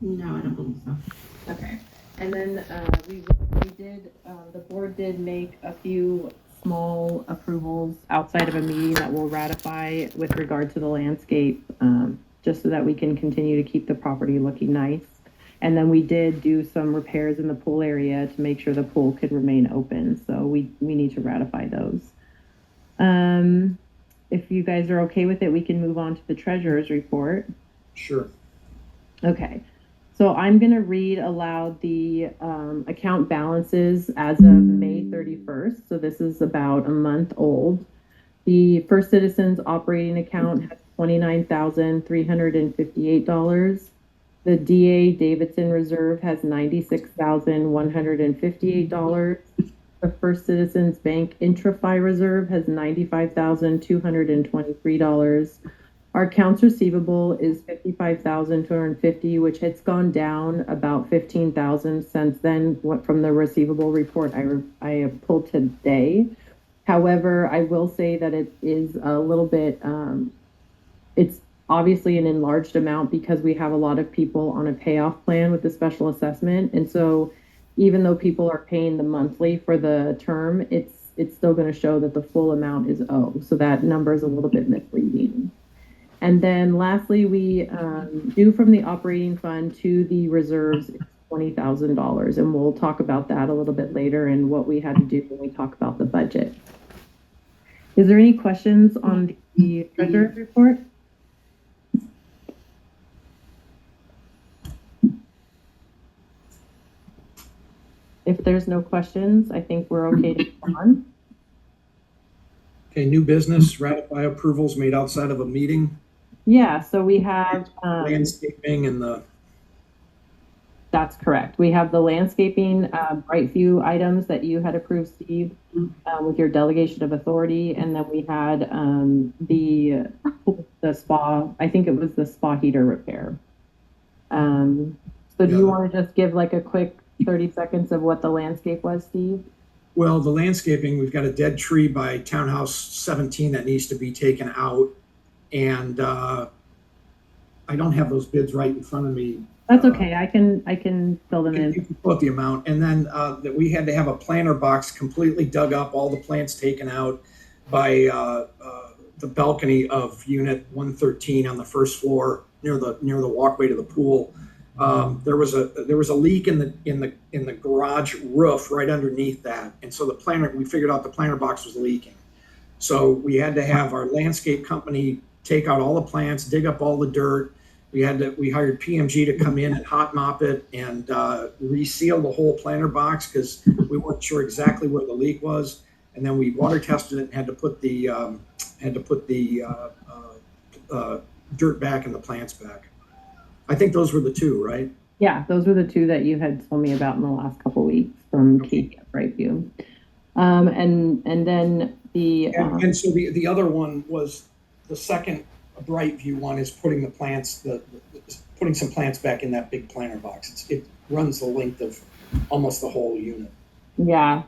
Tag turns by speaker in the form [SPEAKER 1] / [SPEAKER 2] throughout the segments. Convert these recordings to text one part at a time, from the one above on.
[SPEAKER 1] No, I don't believe so.
[SPEAKER 2] Okay. And then the board did make a few small approvals outside of a meeting that we'll ratify with regard to the landscape, just so that we can continue to keep the property looking nice. And then we did do some repairs in the pool area to make sure the pool could remain open. So we need to ratify those. If you guys are okay with it, we can move on to the treasurer's report.
[SPEAKER 3] Sure.
[SPEAKER 2] Okay. So I'm going to read aloud the account balances as of May 31st. So this is about a month old. The First Citizens operating account has $29,358. The DA Davidson Reserve has $96,158. The First Citizens Bank Intrafi Reserve has $95,223. Our accounts receivable is $55,250, which has gone down about $15,000 since then from the receivable report I pulled today. However, I will say that it is a little bit, it's obviously an enlarged amount because we have a lot of people on a payoff plan with the special assessment. And so even though people are paying the monthly for the term, it's still going to show that the full amount is owed. So that number is a little bit misleading. And then lastly, we due from the operating fund to the reserves $20,000. And we'll talk about that a little bit later and what we had to do when we talk about the budget. Is there any questions on the treasurer's report? If there's no questions, I think we're okay to move on.
[SPEAKER 3] Okay, new business, ratify approvals made outside of a meeting.
[SPEAKER 2] Yeah, so we have
[SPEAKER 3] landscaping and the...
[SPEAKER 2] That's correct. We have the landscaping Brightview items that you had approved, Steve, with your delegation of authority. And then we had the spa, I think it was the spa heater repair. So do you want to just give like a quick 30 seconds of what the landscape was, Steve?
[SPEAKER 3] Well, the landscaping, we've got a dead tree by Townhouse 17 that needs to be taken out. And I don't have those bids right in front of me.
[SPEAKER 2] That's okay. I can fill them in.
[SPEAKER 3] You can quote the amount. And then that we had to have a planter box completely dug up, all the plants taken out by the balcony of unit 113 on the first floor near the walkway to the pool. There was a leak in the garage roof right underneath that, and so we figured out the planter box was leaking. So we had to have our landscape company take out all the plants, dig up all the dirt. We hired PMG to come in and hot mop it and reseal the whole planter box because we weren't sure exactly where the leak was. And then we water tested it and had to put the dirt back and the plants back. I think those were the two, right?
[SPEAKER 2] Yeah, those were the two that you had told me about in the last couple of weeks from Katie at Brightview. And then
[SPEAKER 3] and so the other one was the second Brightview one is putting putting some plants back in that big planter box. It runs the length of almost the whole unit.
[SPEAKER 2] Yeah.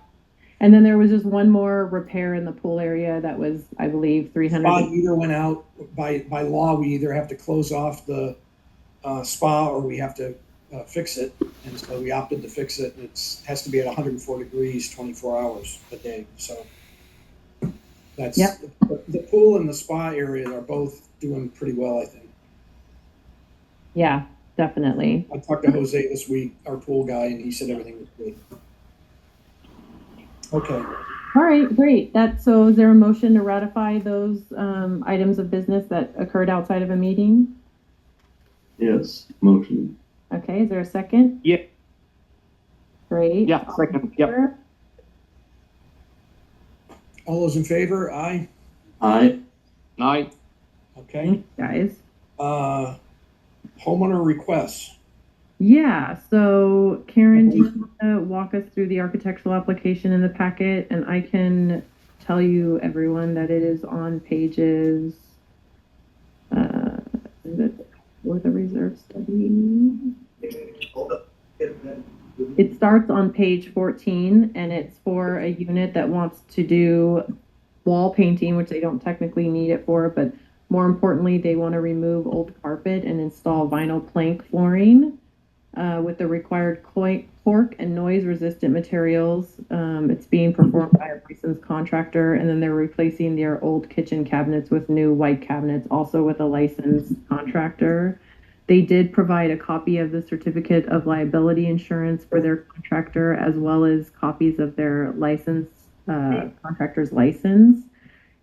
[SPEAKER 2] And then there was just one more repair in the pool area that was, I believe, $300.
[SPEAKER 3] Spa heater went out. By law, we either have to close off the spa or we have to fix it. And so we opted to fix it. It has to be at 104 degrees, 24 hours a day. So that's the pool and the spa area are both doing pretty well, I think.
[SPEAKER 2] Yeah, definitely.
[SPEAKER 3] I talked to Jose this week, our pool guy, and he said everything was good. Okay.
[SPEAKER 2] All right, great. So is there a motion to ratify those items of business that occurred outside of a meeting?
[SPEAKER 4] Yes, motion.
[SPEAKER 2] Okay, is there a second?
[SPEAKER 5] Yeah.
[SPEAKER 2] Great.
[SPEAKER 5] Yeah, second. Yep.
[SPEAKER 3] All those in favor? Aye.
[SPEAKER 4] Aye.
[SPEAKER 5] Aye.
[SPEAKER 3] Okay.
[SPEAKER 2] Guys.
[SPEAKER 3] Homeowner requests.
[SPEAKER 2] Yeah, so Karen, do you want to walk us through the architectural application in the packet? And I can tell you, everyone, that it is on pages, is it for the reserve study? It starts on page 14, and it's for a unit that wants to do wall painting, which they don't technically need it for, but more importantly, they want to remove old carpet and install vinyl plank flooring. with the required cork and noise-resistant materials. It's being performed by a licensed contractor, and then they're replacing their old kitchen cabinets with new white cabinets, also with a licensed contractor. They did provide a copy of the certificate of liability insurance for their contractor, as well as copies of their contractor's license.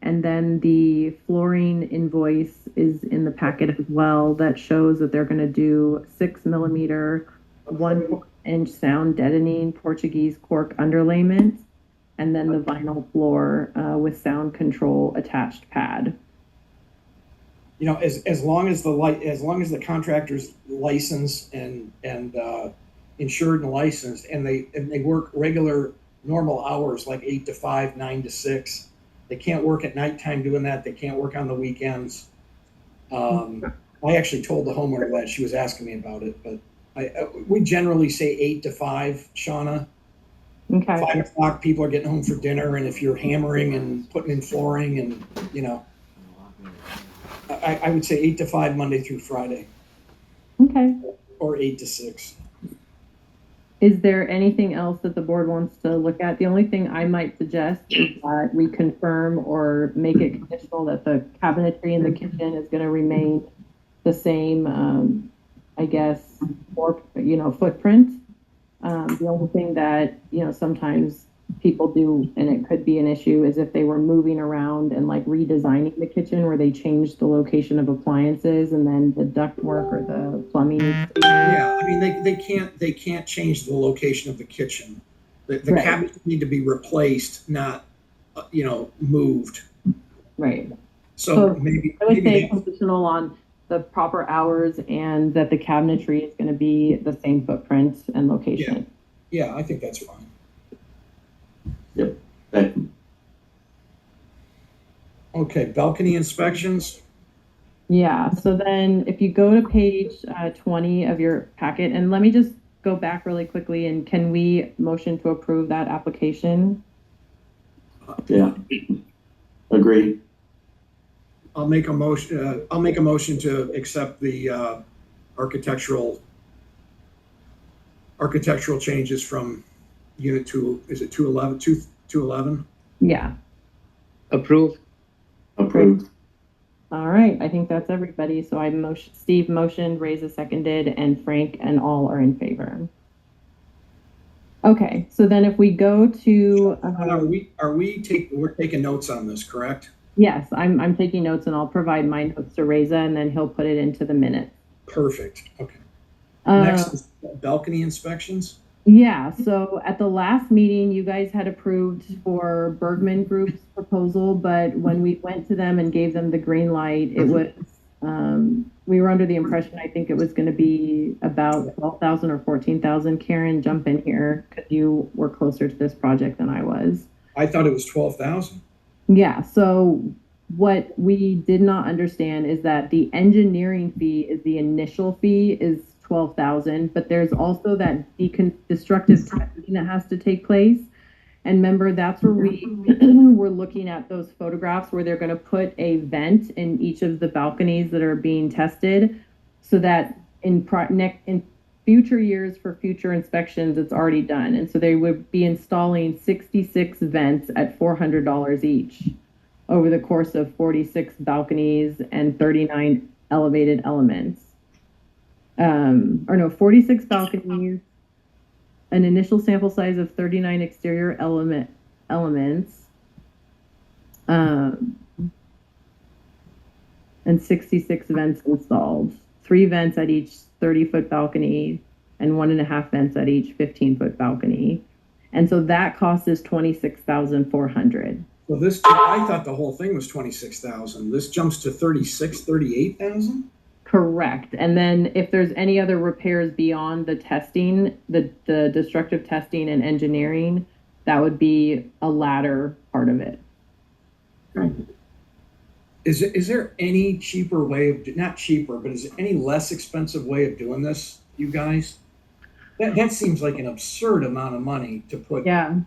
[SPEAKER 2] And then the flooring invoice is in the packet as well that shows that they're going to do 6mm, 1-inch sound deadening Portuguese cork underlayment, and then the vinyl floor with sound control attached pad.
[SPEAKER 3] You know, as long as the contractor's licensed and insured and licensed, and they work regular normal hours like 8 to 5, 9 to 6. They can't work at nighttime doing that. They can't work on the weekends. I actually told the homeowner that. She was asking me about it, but we generally say 8 to 5, Shauna.
[SPEAKER 2] Okay.
[SPEAKER 3] 5 o'clock, people are getting home for dinner, and if you're hammering and putting in flooring, and you know, I would say 8 to 5 Monday through Friday.
[SPEAKER 2] Okay.
[SPEAKER 3] Or 8 to 6.
[SPEAKER 2] Is there anything else that the board wants to look at? The only thing I might suggest is that we confirm or make it conditional that the cabinetry in the kitchen is going to remain the same, I guess, footprint. The only thing that, sometimes people do, and it could be an issue, is if they were moving around and like redesigning the kitchen where they changed the location of appliances and then the ductwork or the plumbing.
[SPEAKER 3] Yeah, I mean, they can't change the location of the kitchen. The
[SPEAKER 2] Right.
[SPEAKER 3] cabinets need to be replaced, not, moved.
[SPEAKER 2] Right.
[SPEAKER 3] So
[SPEAKER 2] So
[SPEAKER 3] maybe
[SPEAKER 2] I would say
[SPEAKER 3] maybe
[SPEAKER 2] conditional on the proper hours and that the cabinetry is going to be the same footprint and location.
[SPEAKER 3] yeah, I think that's fine.
[SPEAKER 4] Yep. Second.
[SPEAKER 3] Okay, balcony inspections.
[SPEAKER 2] Yeah, so then if you go to page 20 of your packet, and let me just go back really quickly, and can we motion to approve that application?
[SPEAKER 4] Yeah. Agree.
[SPEAKER 3] I'll make a motion. I'll make a motion to accept the architectural changes from Unit 2. Is it 211? 211?
[SPEAKER 2] Yeah.
[SPEAKER 5] Approve.
[SPEAKER 4] Approved.
[SPEAKER 2] All right, I think that's everybody. So Steve motioned, Reza seconded, and Frank and all are in favor. Okay, so then if we go to
[SPEAKER 3] we're taking notes on this, correct?
[SPEAKER 2] yes, I'm taking notes, and I'll provide my notes to Reza, and then he'll put it into the minutes.
[SPEAKER 3] Perfect. Okay. Next is balcony inspections.
[SPEAKER 2] Yeah, so at the last meeting, you guys had approved for Bergman Group's proposal, but when we went to them and gave them the green light, it was, we were under the impression, I think it was going to be about 12,000 or 14,000. Karen, jump in here because you were closer to this project than I was.
[SPEAKER 3] I thought it was 12,000.
[SPEAKER 2] Yeah, so what we did not understand is that the engineering fee is the initial fee is 12,000, but there's also that destructive testing that has to take place. And remember, that's where we were looking at those photographs where they're going to put a vent in each of the balconies that are being tested, so that in future years for future inspections, it's already done. And so they would be installing 66 vents at $400 each over the course of 46 balconies and 39 elevated elements. 46 balconies, an initial sample size of 39 exterior elements, and 66 vents installed. 3 vents at each 30-foot balcony and 1.5 vents at each 15-foot balcony. And so that cost is $26,400.
[SPEAKER 3] Well, I thought the whole thing was 26,000. This jumps to 38,000.
[SPEAKER 2] Correct. And then if there's any other repairs beyond the testing, the destructive testing and engineering, that would be a latter part of it.
[SPEAKER 3] Is there any cheaper way of, not cheaper, but is there any less expensive way of doing this, you guys? That seems like an absurd amount of money to put.
[SPEAKER 2] Yeah.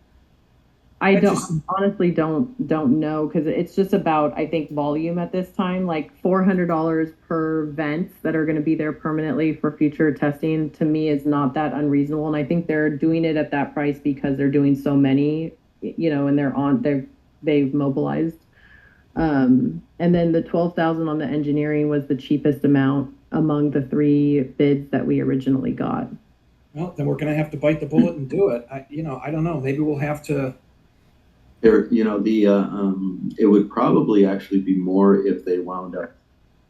[SPEAKER 2] I
[SPEAKER 3] That
[SPEAKER 2] don't
[SPEAKER 3] just-
[SPEAKER 2] honestly don't know, because it's just about, I think, volume at this time. Like $400 per vent that are going to be there permanently for future testing, to me, is not that unreasonable. And I think they're doing it at that price because they're doing so many, and they've mobilized. And then the 12,000 on the engineering was the cheapest amount among the 3 bids that we originally got.
[SPEAKER 3] Well, then we're gonna have to bite the bullet and do it. I don't know, maybe we'll have to,
[SPEAKER 4] There, it would probably actually be more if they wound up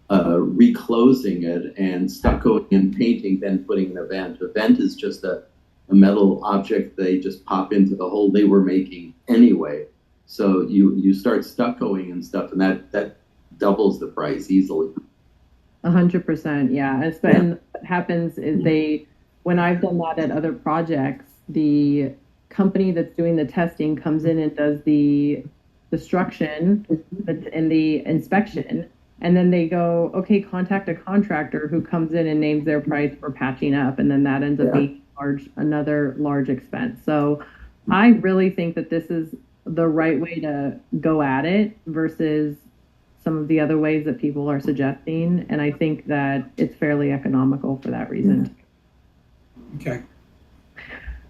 [SPEAKER 4] reclosing it and stuccoing and painting, then putting an event. A vent is just a metal object they just pop into the hole they were making anyway. So you start stuccoing and stuff, and that doubles the price easily.
[SPEAKER 2] 100%, yeah. And what happens is when I've done that at other projects, the company that's doing the testing comes in and does the destruction and the inspection, and then they go, okay, contact a contractor who comes in and names their price for patching up, and then that ends up being another large expense. So I really think that this is the right way to go at it versus some of the other ways that people are suggesting, and I think that it's fairly economical for that reason.
[SPEAKER 3] okay.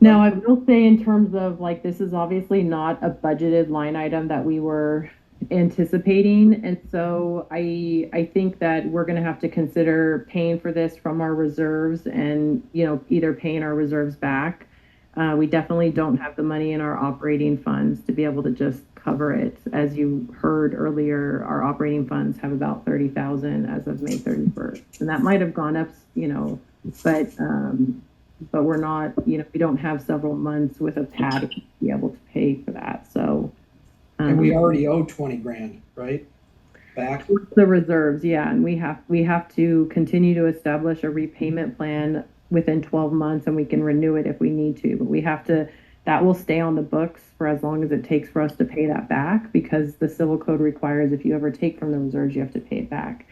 [SPEAKER 2] Now, I will say, in terms of, like, this is obviously not a budgeted line item that we were anticipating, and so I think that we're going to have to consider paying for this from our reserves, and either paying our reserves back. We definitely don't have the money in our operating funds to be able to just cover it. As you heard earlier, our operating funds have about 30,000 as of May 31st, and that might have gone up, but we're not, we don't have several months with a pad to be able to pay for that. So,
[SPEAKER 3] And we already owe 20 grand, right? Back.
[SPEAKER 2] the reserves, yeah, and we have to continue to establish a repayment plan within 12 months, and we can renew it if we need to, but that will stay on the books for as long as it takes for us to pay that back, because the civil code requires, if you ever take from the reserves, you have to pay it back.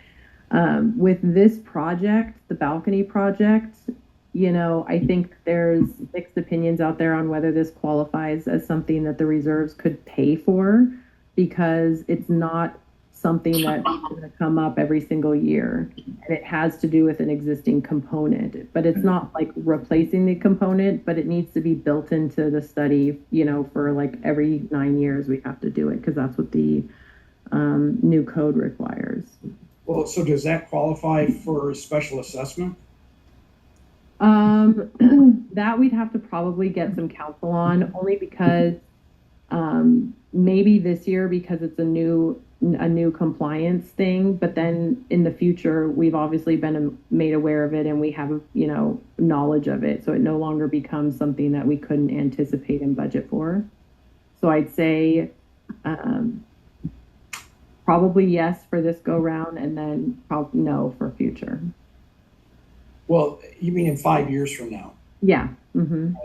[SPEAKER 2] With this project, the balcony project, I think there's mixed opinions out there on whether this qualifies as something that the reserves could pay for, because it's not something that's going to come up every single year, and it has to do with an existing component, but it's not like replacing the component, but it needs to be built into the study, for like every 9 years we have to do it, because that's what the new code requires.
[SPEAKER 3] Well, so does that qualify for a special assessment?
[SPEAKER 2] That we'd have to probably get some counsel on, only because maybe this year, because it's a new compliance thing, but then in the future we've obviously been made aware of it, and we have knowledge of it, so it no longer becomes something that we couldn't anticipate and budget for. So I'd say probably yes for this go round, and then probably no for future.
[SPEAKER 3] Well, you mean in 5 years from now?
[SPEAKER 2] Yeah,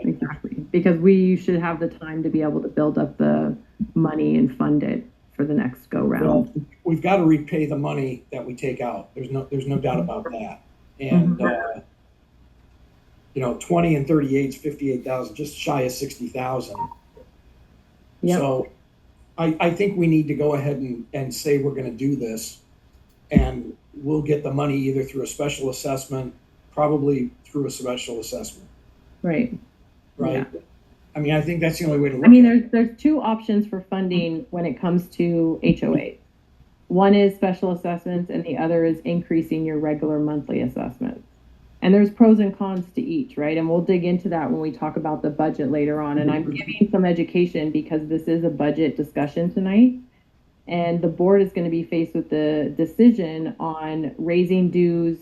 [SPEAKER 2] exactly. Because we should have the time to be able to build up the money and fund it for the next go round.
[SPEAKER 3] Well, we've got to repay the money that we take out. There's no doubt about that. And 20 and 38 is 58,000, just shy of 60,000.
[SPEAKER 2] Yep.
[SPEAKER 3] So I think we need to go ahead and say we're going to do this, and we'll get the money either through a special assessment, probably through a special assessment.
[SPEAKER 2] Right.
[SPEAKER 3] Right.
[SPEAKER 2] Yeah.
[SPEAKER 3] I mean, I think that's the only way to look
[SPEAKER 2] I mean,
[SPEAKER 3] at it.
[SPEAKER 2] there's 2 options for funding when it comes to HOA. One is special assessments, and the other is increasing your regular monthly assessment. And there's pros and cons to each, right? And we'll dig into that when we talk about the budget later on. And I'm giving some education because this is a budget discussion tonight. And the board is going to be faced with the decision on raising dues,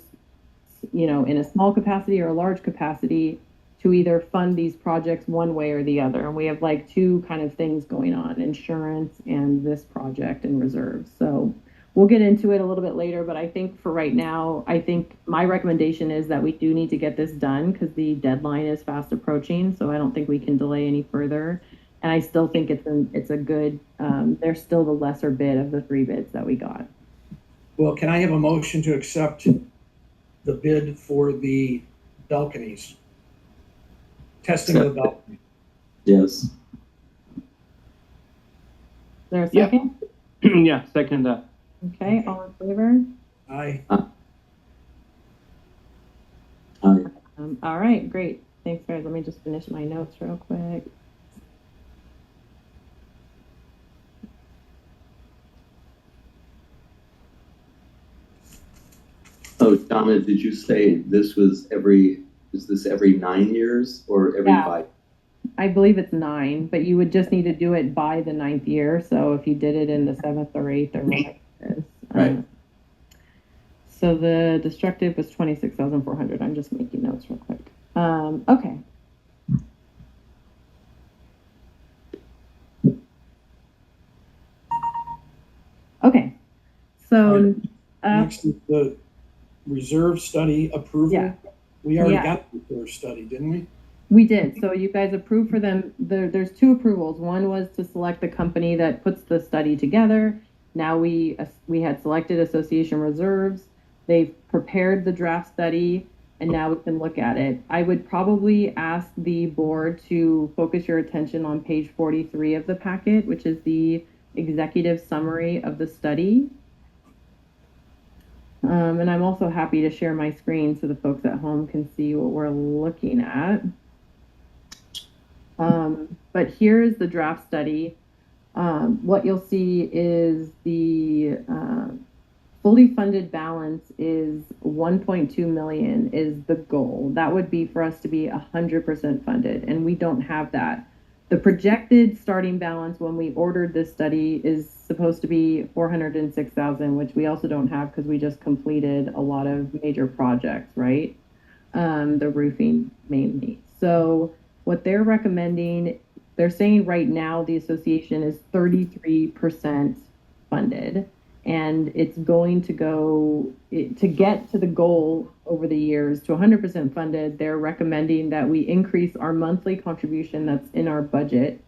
[SPEAKER 2] in a small capacity or a large capacity, to either fund these projects one way or the other. And we have like 2 kind of things going on: insurance and this project and reserves. So we'll get into it a little bit later, but I think for right now, I think my recommendation is that we do need to get this done, because the deadline is fast approaching. So I don't think we can delay any further. And I still think it's a good, there's still the lesser bid of the 3 bids that we got.
[SPEAKER 3] Well, can I have a motion to accept the bid for the balconies? Testing of the balcony.
[SPEAKER 4] Yes.
[SPEAKER 2] there a
[SPEAKER 5] Yep.
[SPEAKER 2] second?
[SPEAKER 5] Yeah, second that.
[SPEAKER 2] Okay, all in favor?
[SPEAKER 3] Aye.
[SPEAKER 2] All right, great. Thanks, guys. Let me just finish my notes real quick.
[SPEAKER 4] Oh, Donna, did you say this was is this every 9 years or every
[SPEAKER 2] Yeah.
[SPEAKER 4] 5?
[SPEAKER 2] I believe it's 9, but you would just need to do it by the 9th year. So if you did it in the 7th or 8th or whatever it is.
[SPEAKER 4] Right.
[SPEAKER 2] So the destructive was 26,400. I'm just making notes real quick. Okay. Okay. So
[SPEAKER 3] Next is the reserve study approval.
[SPEAKER 2] Yeah.
[SPEAKER 3] We already
[SPEAKER 2] Yeah.
[SPEAKER 3] got the reserve study, didn't we?
[SPEAKER 2] we did. So you guys approved for them. There's 2 approvals. One was to select the company that puts the study together. Now we had selected Association Reserves. They've prepared the draft study, and now we can look at it. I would probably ask the board to focus your attention on page 43 of the packet, which is the executive summary of the study. And I'm also happy to share my screen so the folks at home can see what we're looking at. But here's the draft study. What you'll see is the fully funded balance is 1.2 million is the goal. That would be for us to be 100% funded, and we don't have that. The projected starting balance when we ordered this study is supposed to be 406,000, which we also don't have because we just completed a lot of major projects, right? The roofing mainly. So what they're recommending, they're saying right now the association is 33% funded, and it's going to go to get to the goal over the years to 100% funded. They're recommending that we increase our monthly contribution that's in our budget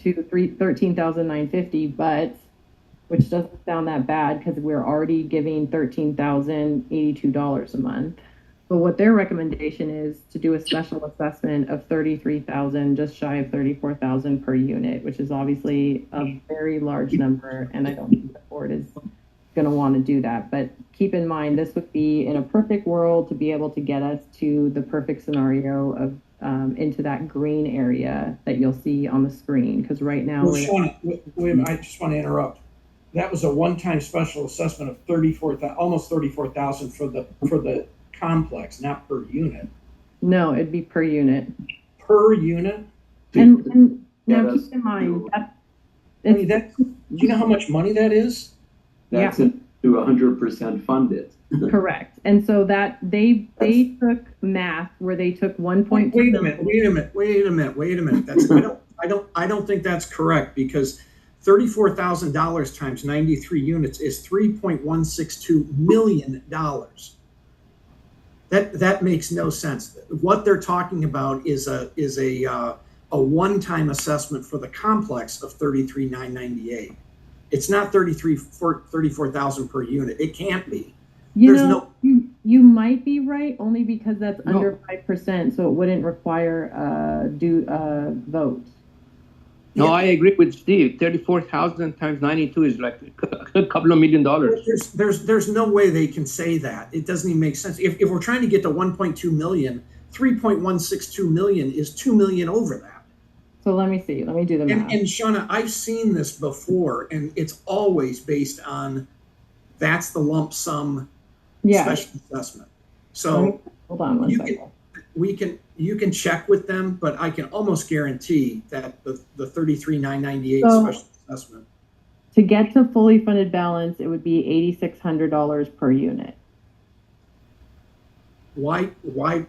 [SPEAKER 2] to $13,950, but which doesn't sound that bad because we're already giving $13,082 a month. But what their recommendation is to do a special assessment of 33,000, just shy of 34,000 per unit, which is obviously a very large number, and I don't think the board is going to want to do that. But keep in mind, this would be in a perfect world to be able to get us to the perfect scenario of into that green area that you'll see on the screen. Because right now,
[SPEAKER 3] Well, Shauna, wait, I just want to interrupt. That was a one-time special assessment of almost 34,000 for the complex, not per unit.
[SPEAKER 2] no, it'd be per unit.
[SPEAKER 3] Per unit?
[SPEAKER 2] And
[SPEAKER 4] Yeah,
[SPEAKER 2] now
[SPEAKER 4] that's
[SPEAKER 2] keep in mind that
[SPEAKER 3] I mean, do you know how much money that is?
[SPEAKER 4] That's to 100% funded.
[SPEAKER 2] correct. And so that they took math where they took 1.2.
[SPEAKER 3] Wait a minute. That's I don't think that's correct, because $34,000 times 93 units is $3.162 million. That makes no sense. What they're talking about is a one-time assessment for the complex of $33,998. It's not $34,000 per unit. It can't be.
[SPEAKER 2] You might be right, only because that's under 5%, so it wouldn't require a vote.
[SPEAKER 5] No,
[SPEAKER 3] Yeah.
[SPEAKER 5] I agree with Steve. 34,000 times 92 is like a couple of $1 million.
[SPEAKER 3] There's no way they can say that. It doesn't even make sense. If we're trying to get to 1.2 million, 3.162 million is 2 million over that.
[SPEAKER 2] So let me see. Let me do the math.
[SPEAKER 3] And Shauna, I've seen this before, and it's always based on that's the lump sum special assessment. So
[SPEAKER 2] hold on one second.
[SPEAKER 3] You can check with them, but I can almost guarantee that the $33,998 special assessment.
[SPEAKER 2] To get to fully funded balance, it would be $8,600 per unit.
[SPEAKER 3] Why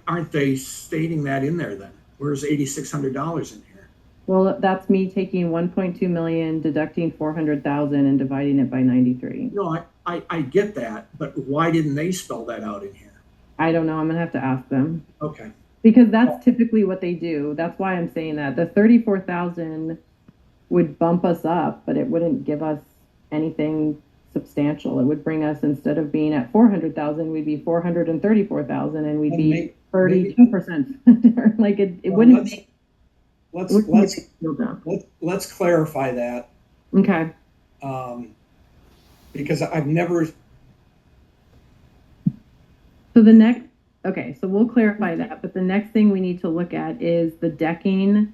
[SPEAKER 3] aren't they stating that in there then? Where's $8,600 in here?
[SPEAKER 2] Well, that's me taking 1.2 million, deducting 400,000, and dividing it by 93.
[SPEAKER 3] No, I get that, but why didn't they spell that out in here?
[SPEAKER 2] I don't know. I'm gonna have to ask them.
[SPEAKER 3] Okay.
[SPEAKER 2] Because that's typically what they do. That's why I'm saying that. The 34,000 would bump us up, but it wouldn't give us anything substantial. It would bring us, instead of being at 400,000, we'd be 434,000, and we'd be 32%. Like it wouldn't make.
[SPEAKER 3] Let's clarify that.
[SPEAKER 2] Okay.
[SPEAKER 3] Because I've never,
[SPEAKER 2] So the next, okay, so we'll clarify that, but the next thing we need to look at is the decking.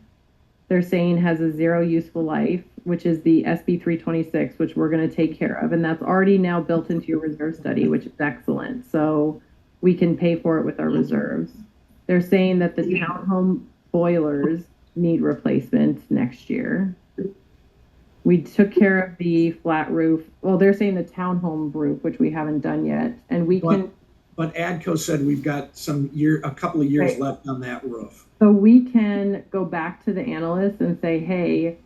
[SPEAKER 2] They're saying has a 0 useful life, which is the SB 326, which we're going to take care of. And that's already now built into your reserve study, which is excellent. So we can pay for it with our reserves. They're saying that the townhome boilers need replacement next year. We took care of the flat roof. Well, they're saying the townhome roof, which we haven't done yet. And we can.
[SPEAKER 3] But ADCO said we've got a couple of years
[SPEAKER 2] Right.
[SPEAKER 3] left on that roof.
[SPEAKER 2] So we can go back to the analysts and say, hey,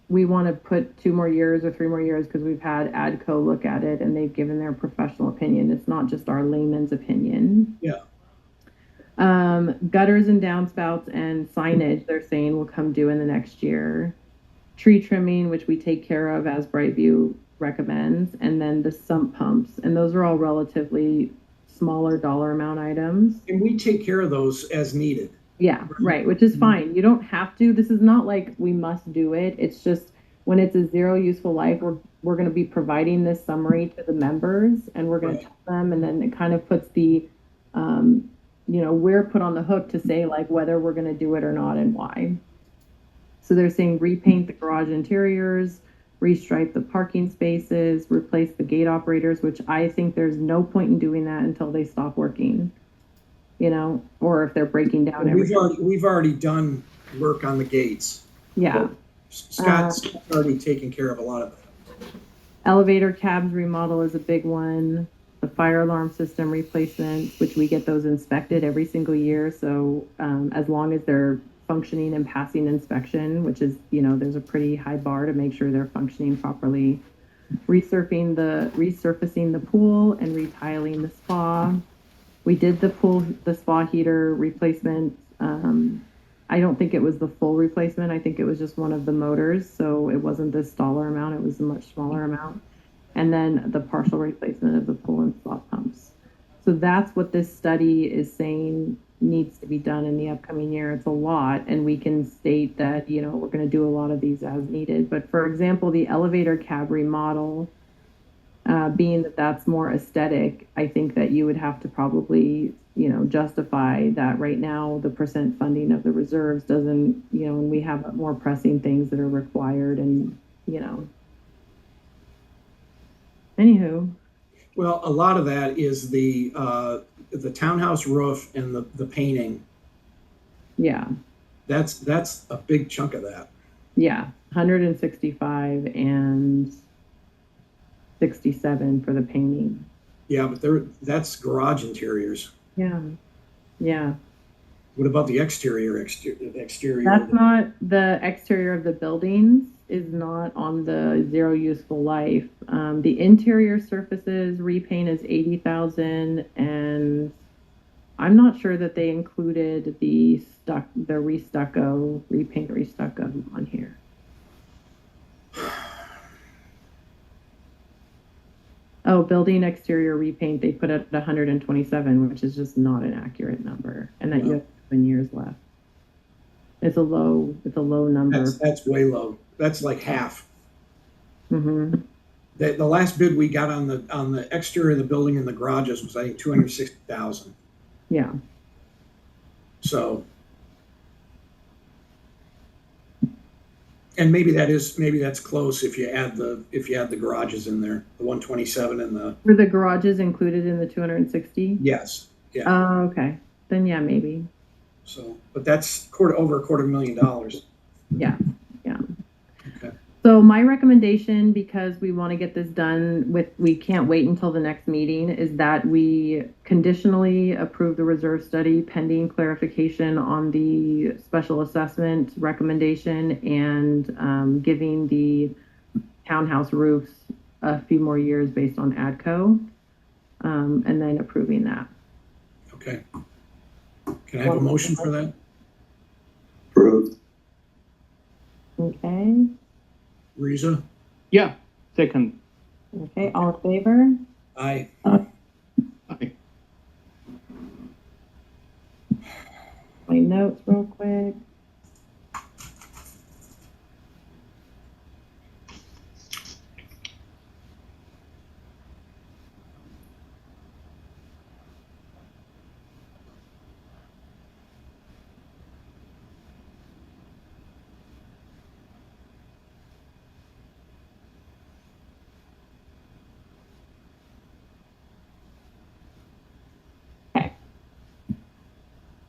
[SPEAKER 2] we want to put 2 more years or 3 more years because we've had ADCO look at it and they've given their professional opinion. It's not just our layman's opinion.
[SPEAKER 3] Yeah.
[SPEAKER 2] Gutters and downspouts and signage, they're saying will come due in the next year. Tree trimming, which we take care of as Brightview recommends, and then the sump pumps. And those are all relatively smaller dollar amount items.
[SPEAKER 3] And we take care of those as needed.
[SPEAKER 2] Yeah, right, which is fine. You don't have to. This is not like we must do it. It's just when it's a 0 useful life, we're going to be providing this summary to the members, and we're going to tell them, and then it kind of puts the, we're put on the hook to say like whether we're going to do it or not and why. So they're saying repaint the garage interiors, restripe the parking spaces, replace the gate operators, which I think there's no point in doing that until they stop working, or if they're breaking down everything.
[SPEAKER 3] We've already done work on the gates.
[SPEAKER 2] Yeah.
[SPEAKER 3] Scott's already taken care of a lot of that.
[SPEAKER 2] Elevator cabs remodel is a big one. The fire alarm system replacement, which we get those inspected every single year. So as long as they're functioning and passing inspection, which is, there's a pretty high bar to make sure they're functioning properly. Resurfacing the pool and retiling the spa. We did the spa heater replacement. I don't think it was the full replacement. I think it was just one of the motors. So it wasn't this dollar amount. It was a much smaller amount. And then the partial replacement of the pool and slop pumps. So that's what this study is saying needs to be done in the upcoming year. It's a lot, and we can state that, we're going to do a lot of these as needed. But for example, the elevator cab remodel, being that that's more aesthetic, I think that you would have to probably, justify that right now the percent funding of the reserves doesn't, and we have more pressing things that are required and, Anywho.
[SPEAKER 3] Well, a lot of that is the townhouse roof and the painting.
[SPEAKER 2] Yeah.
[SPEAKER 3] That's a big chunk of that.
[SPEAKER 2] Yeah. 165 and 67 for the painting.
[SPEAKER 3] Yeah, but that's garage interiors.
[SPEAKER 2] Yeah. Yeah.
[SPEAKER 3] What about the exterior?
[SPEAKER 2] That's not the exterior of the buildings is not on the 0 useful life. The interior surfaces repaint is 80,000, and I'm not sure that they included the repaint restucco on here. Oh, building exterior repaint, they put it at 127, which is just not an accurate number, and that you have 7 years left. It's a low number.
[SPEAKER 3] That's way low. That's like half.
[SPEAKER 2] Mm-hmm.
[SPEAKER 3] The last bid we got on the exterior of the building and the garages was, I think, 260,000.
[SPEAKER 2] Yeah.
[SPEAKER 3] So, and maybe that's close if you add the garages in there, the 127 and the.
[SPEAKER 2] Were the garages included in the 260?
[SPEAKER 3] Yes. Yeah.
[SPEAKER 2] Oh, okay. Then yeah, maybe.
[SPEAKER 3] So, but that's over $250,000.
[SPEAKER 2] Yeah. Yeah.
[SPEAKER 3] Okay.
[SPEAKER 2] So my recommendation, because we want to get this done we can't wait until the next meeting, is that we conditionally approve the reserve study pending clarification on the special assessment recommendation and giving the townhouse roofs a few more years based on ADCO, and then approving that.
[SPEAKER 3] Okay. Can I have a motion for that?
[SPEAKER 4] Approved.
[SPEAKER 2] Okay.
[SPEAKER 3] Riza?
[SPEAKER 5] Yeah, second.
[SPEAKER 2] Okay, all in favor?
[SPEAKER 3] Aye.
[SPEAKER 5] Aye.
[SPEAKER 2] My notes real quick.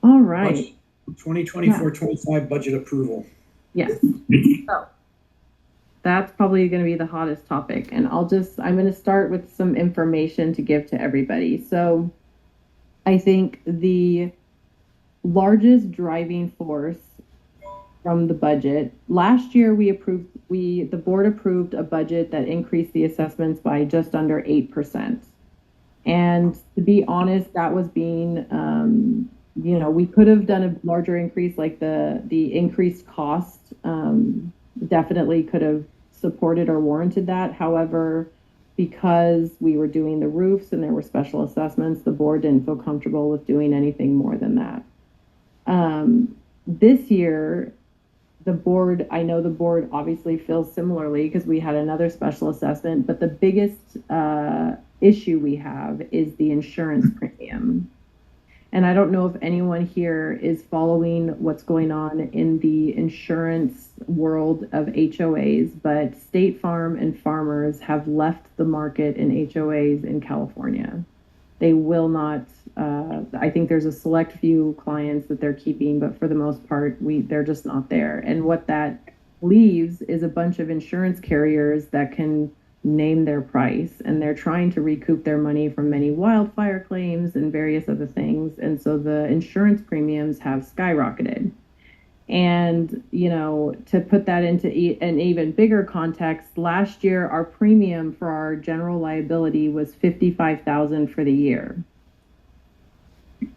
[SPEAKER 2] All right.
[SPEAKER 3] 2024-25 budget approval.
[SPEAKER 2] Yes. So that's probably going to be the hottest topic. And I'm going to start with some information to give to everybody. So I think the largest driving force from the budget last year, the board approved a budget that increased the assessments by just under 8%. And to be honest, that was being, we could have done a larger increase, like the increased cost definitely could have supported or warranted that. However, because we were doing the roofs and there were special assessments, the board didn't feel comfortable with doing anything more than that. This year, I know the board obviously feels similarly because we had another special assessment, but the biggest issue we have is the insurance premium. And I don't know if anyone here is following what's going on in the insurance world of HOAs, but State Farm and Farmers have left the market in HOAs in California. They will not, I think there's a select few clients that they're keeping, but for the most part, they're just not there. And what that leaves is a bunch of insurance carriers that can name their price, and they're trying to recoup their money from many wildfire claims and various other things. And so the insurance premiums have skyrocketed. And, to put that into an even bigger context, last year, our premium for our general liability was $55,000 for the year.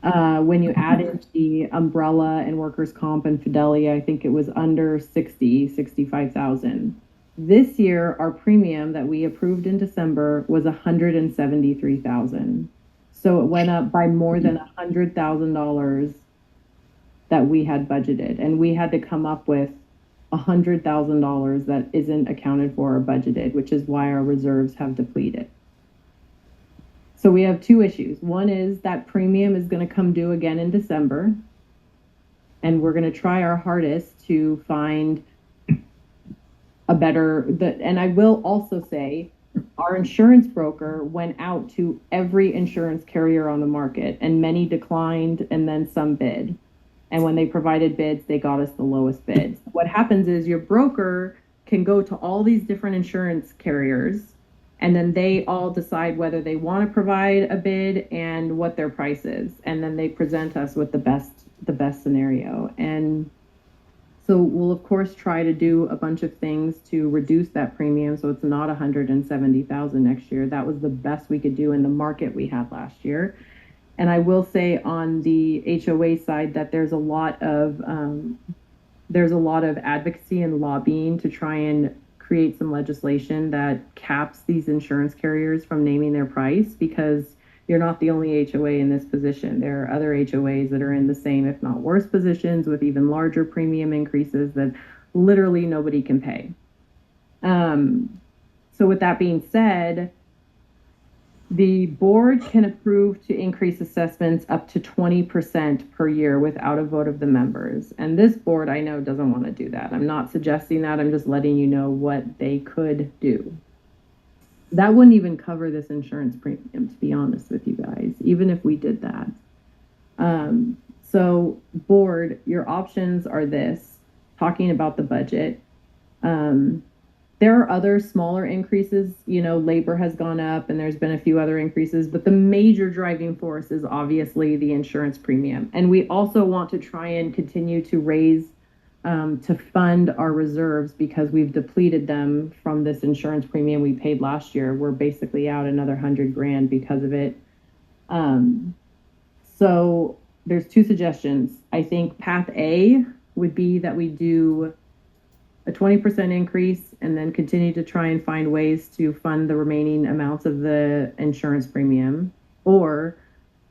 [SPEAKER 2] When you added the umbrella and workers' comp and Fidelity, I think it was under 65,000. This year, our premium that we approved in December was $173,000. So it went up by more than $100,000 that we had budgeted. And we had to come up with $100,000 that isn't accounted for or budgeted, which is why our reserves have depleted. So we have two issues. One is that premium is going to come due again in December. And we're going to try our hardest to find and I will also say our insurance broker went out to every insurance carrier on the market, and many declined and then some bid. And when they provided bids, they got us the lowest bids. What happens is your broker can go to all these different insurance carriers, and then they all decide whether they want to provide a bid and what their price is. And then they present us with the best scenario. And so we'll of course try to do a bunch of things to reduce that premium so it's not $170,000 next year. That was the best we could do in the market we had last year. And I will say on the HOA side that there's a lot of advocacy and lobbying to try and create some legislation that caps these insurance carriers from naming their price, because you're not the only HOA in this position. There are other HOAs that are in the same, if not worse, positions with even larger premium increases that literally nobody can pay. So with that being said, the board can approve to increase assessments up to 20% per year without a vote of the members. And this board, I know, doesn't want to do that. I'm not suggesting that. I'm just letting you know what they could do. That wouldn't even cover this insurance premium, to be honest with you guys, even if we did that. So board, your options are this, talking about the budget. There are other smaller increases, labor has gone up and there's been a few other increases, but the major driving force is obviously the insurance premium. And we also want to try and continue to raise to fund our reserves, because we've depleted them from this insurance premium we paid last year. We're basically out another $100,000 because of it. So there's two suggestions. I think path A would be that we do a 20% increase and then continue to try and find ways to fund the remaining amounts of the insurance premium. Or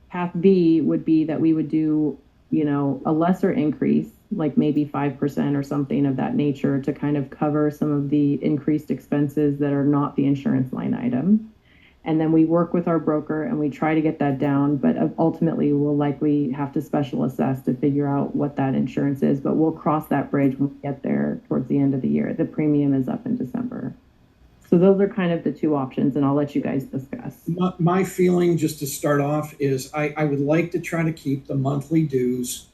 [SPEAKER 2] path B would be that we would do, a lesser increase, like maybe 5% or something of that nature, to kind of cover some of the increased expenses that are not the insurance line item. And then we work with our broker and we try to get that down, but ultimately we'll likely have to special assess to figure out what that insurance is, but we'll cross that bridge when we get there towards the end of the year. The premium is up in December. So those are kind of the two options, and I'll let you guys discuss.
[SPEAKER 3] My feeling, just to start off, is I would like to try to keep the monthly dues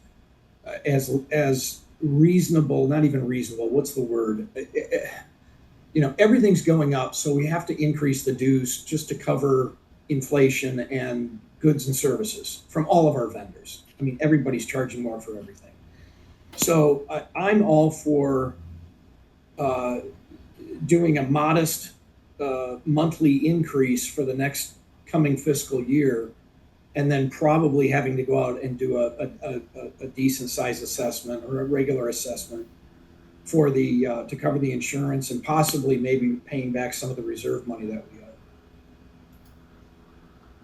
[SPEAKER 3] as reasonable, not even reasonable, what's the word? Everything's going up, so we have to increase the dues just to cover inflation and goods and services from all of our vendors. I mean, everybody's charging more for everything. So I'm all for doing a modest monthly increase for the next coming fiscal year, and then probably having to go out and do a decent size assessment or a regular assessment for the to cover the insurance, and possibly maybe paying back some of the reserve money that we owe.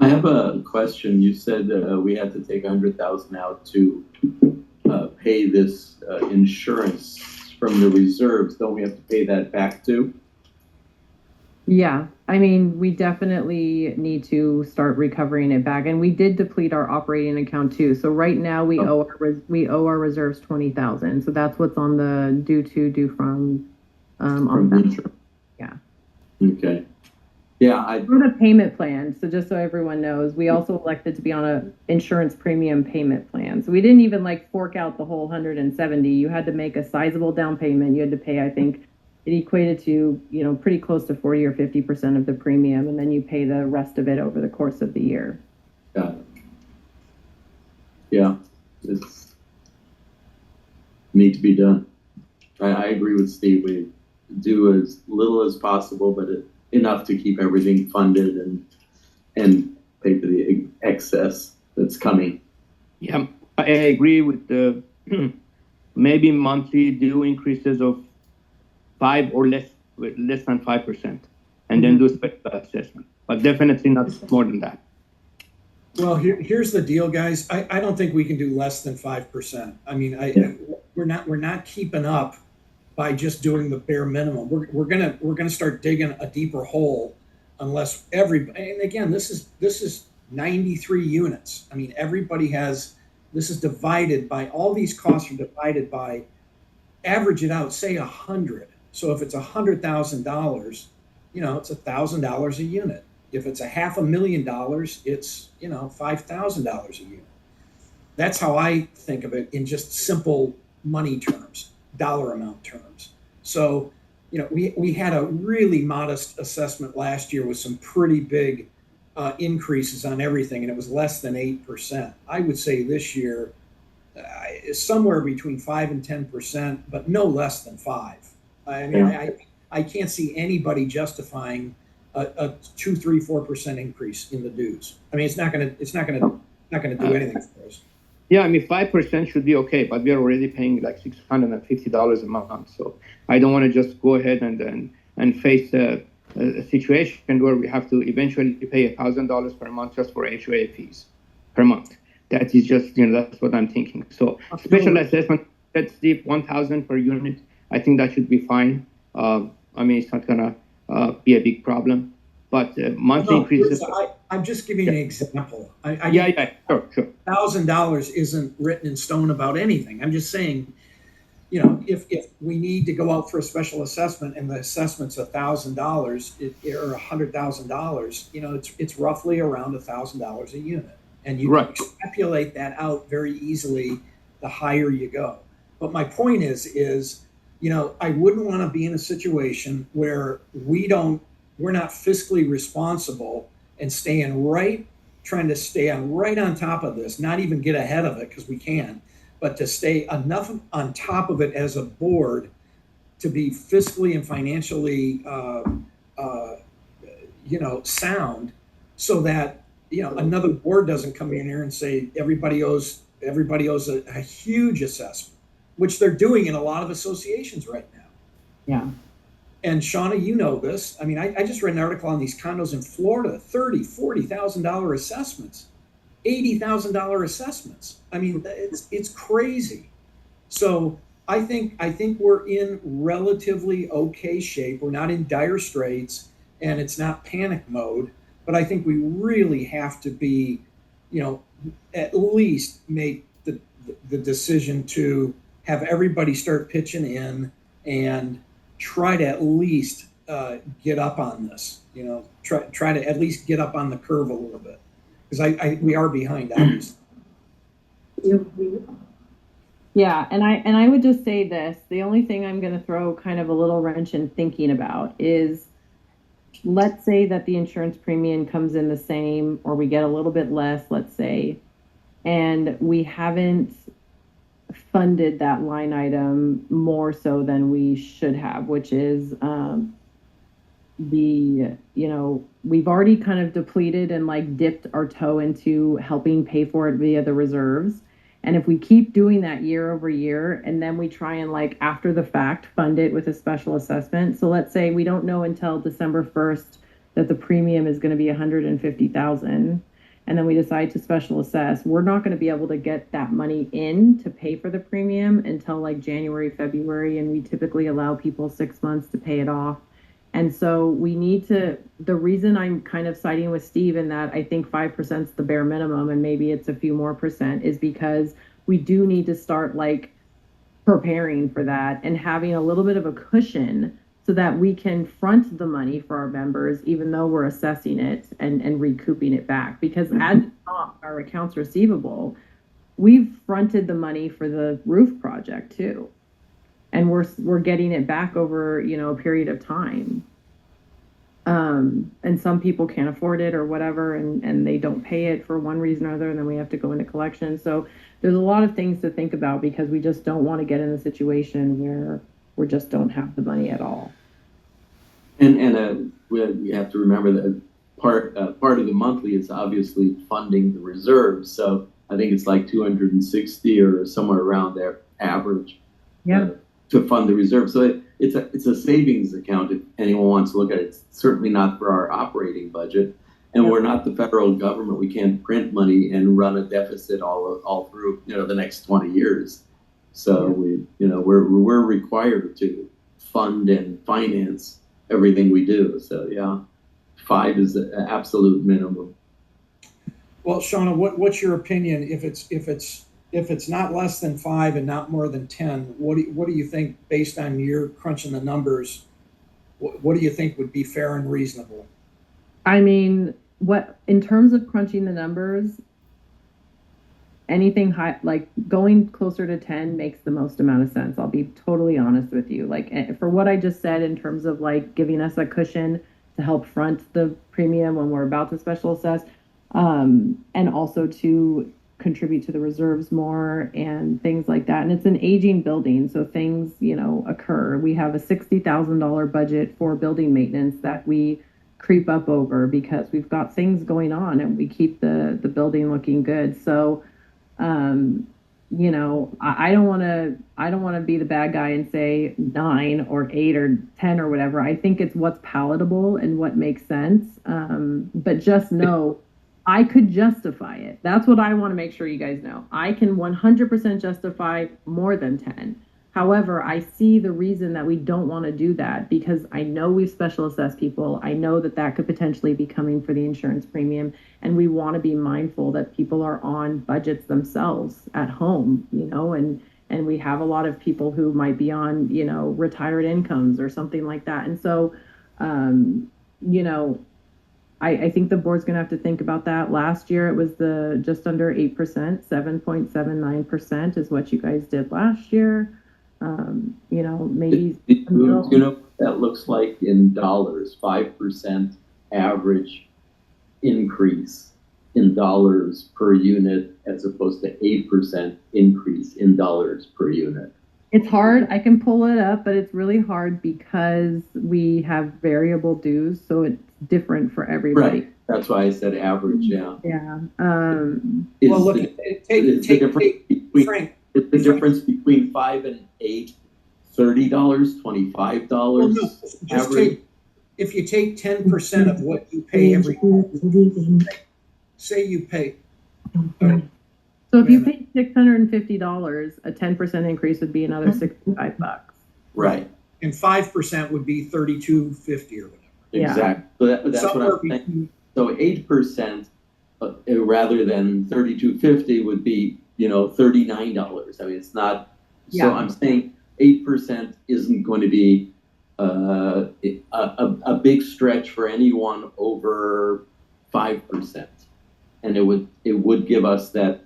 [SPEAKER 4] I have a question. You said we had to take 100,000 out to pay this insurance from the reserves. Don't we have to pay that back too?
[SPEAKER 2] Yeah, I mean, we definitely need to start recovering it back, and we did deplete our operating account too. So right now we owe our reserves 20,000. So that's what's on the due from on that. Yeah.
[SPEAKER 4] Okay. Yeah,
[SPEAKER 2] we're on a payment plan. So just so everyone knows, we also elected to be on a insurance premium payment plan. So we didn't even like fork out the whole 170. You had to make a sizable down payment. You had to pay, I think it equated to, pretty close to 40 or 50% of the premium, and then you pay the rest of it over the course of the year.
[SPEAKER 4] Got it. Yeah, it's need to be done. I agree with Steve. We do as little as possible, but enough to keep everything funded and pay for the excess that's coming.
[SPEAKER 5] Yeah, I agree with the maybe monthly due increases of 5 or less than 5%, and then do a special assessment, but definitely not more than that.
[SPEAKER 3] Well, here's the deal, guys. I don't think we can do less than 5%. I mean, we're not keeping up by just doing the bare minimum. We're gonna start digging a deeper hole unless everybody. And again, this is 93 units. I mean, everybody has. This is divided by all these costs are divided by. Average it out. Say 100. So if it's $100,000, it's $1,000 a unit. If it's $500,000, it's $5,000 a unit. That's how I think of it in just simple money terms, dollar amount terms. So, we had a really modest assessment last year with some pretty big increases on everything, and it was less than 8%. I would say this year is somewhere between 5 and 10%, but no less than 5. I mean, I can't see anybody justifying a 2, 3, 4% increase in the dues. I mean, it's not gonna do anything for us.
[SPEAKER 5] Yeah, I mean, 5% should be okay, but we're already paying like $650 a month. So I don't want to just go ahead and face a situation where we have to eventually pay $1,000 per month just for HOA fees per month. That is just, that's what I'm thinking. So special assessment, let's see, 1,000 per unit. I think that should be fine. I mean, it's not gonna be a big problem, but monthly increases.
[SPEAKER 3] I'm just giving you an example.
[SPEAKER 5] Sure.
[SPEAKER 3] $1,000 isn't written in stone about anything. I'm just saying, if we need to go out for a special assessment and the assessment's $1,000 or $100,000, it's roughly around $1,000 a unit, and you can extrapolate that out very easily the higher you go. But my point is. I wouldn't want to be in a situation where we're not fiscally responsible and trying to stay right on top of this, not even get ahead of it because we can, but to stay enough on top of it as a board to be fiscally and financially, sound, so that, another board doesn't come in here and say everybody owes a huge assessment, which they're doing in a lot of associations right now.
[SPEAKER 2] Yeah.
[SPEAKER 3] And Shauna, this. I mean, I just read an article on these condos in Florida, $30,000, $40,000 assessments, $80,000 assessments. I mean, it's crazy. So I think we're in relatively okay shape. We're not in dire straits, and it's not panic mode. But I think we really have to be, at least make the decision to have everybody start pitching in and try to at least get up on this, you know, try to at least get up on the curve a little bit. Because we are behind, obviously.
[SPEAKER 2] Yeah, and I would just say this, the only thing I'm going to throw kind of a little wrench in thinking about is, let's say that the insurance premium comes in the same, or we get a little bit less, let's say, and we haven't funded that line item more so than we should have, which is we've already kind of depleted and like dipped our toe into helping pay for it via the reserves. And if we keep doing that year over year, and then we try and like after the fact fund it with a special assessment. So let's say we don't know until December 1st that the premium is going to be 150,000, and then we decide to special assess, we're not going to be able to get that money in to pay for the premium until like January, February, and we typically allow people 6 months to pay it off. And so we need to, the reason I'm kind of siding with Steve in that I think 5% is the bare minimum, and maybe it's a few more percent, is because we do need to start like preparing for that and having a little bit of a cushion so that we can front the money for our members, even though we're assessing it and recouping it back. Because as our accounts receivable, we've fronted the money for the roof project too. And we're getting it back over, a period of time. And some people can't afford it or whatever, and they don't pay it for one reason or other, and then we have to go into collection. So there's a lot of things to think about, because we just don't want to get in a situation where we just don't have the money at all.
[SPEAKER 4] And we have to remember that part of the monthly is obviously funding the reserves. So I think it's like 260 or somewhere around there average.
[SPEAKER 2] Yeah.
[SPEAKER 4] To fund the reserve. So it's a savings account if anyone wants to look at it. It's certainly not for our operating budget. And we're not the federal government. We can't print money and run a deficit all through, the next 20 years. So we're required to fund and finance everything we do. So yeah, 5 is the absolute minimum.
[SPEAKER 3] Well, Shauna, what's your opinion? If it's not less than 5 and not more than 10, what do you think, based on your crunching the numbers, what do you think would be fair and reasonable?
[SPEAKER 2] I mean, in terms of crunching the numbers, anything high, like going closer to 10 makes the most amount of sense. I'll be totally honest with you. Like, for what I just said in terms of like giving us a cushion to help front the premium when we're about to special assess, and also to contribute to the reserves more and things like that. And it's an aging building, so things, occur. We have a $60,000 budget for building maintenance that we creep up over because we've got things going on and we keep the building looking good. So, I don't want to be the bad guy and say 9 or 8 or 10 or whatever. I think it's what's palatable and what makes sense. But just know, I could justify it. That's what I want to make sure you guys know. I can 100% justify more than 10. However, I see the reason that we don't want to do that, because I know we've special assessed people. I know that could potentially be coming for the insurance premium. And we want to be mindful that people are on budgets themselves at home, and we have a lot of people who might be on, retired incomes or something like that. And so, I think the board's going to have to think about that. Last year, it was just under 8%, 7.79% is what you guys did last year. Maybe.
[SPEAKER 4] That looks like in dollars, 5% average increase in dollars per unit, as opposed to 8% increase in dollars per unit.
[SPEAKER 2] It's hard. I can pull it up, but it's really hard because we have variable dues, so it's different for everybody.
[SPEAKER 4] Right. That's why I said average. Yeah.
[SPEAKER 2] Yeah.
[SPEAKER 3] Well, look, Frank.
[SPEAKER 4] It's the difference between 5 and 8, $30, $25
[SPEAKER 3] Well, no,
[SPEAKER 4] average.
[SPEAKER 3] If you take 10% of what you pay every month, say you pay.
[SPEAKER 2] So if you pay $650, a 10% increase would be another $65.
[SPEAKER 4] Right.
[SPEAKER 3] And 5% would be $32.50 or whatever.
[SPEAKER 2] Yeah.
[SPEAKER 4] Exactly. So that's what I'm saying. So 8% rather than $32.50 would be, $39. I mean, it's not.
[SPEAKER 2] Yeah.
[SPEAKER 4] So I'm saying 8% isn't going to be a big stretch for anyone over 5%. And it would give us that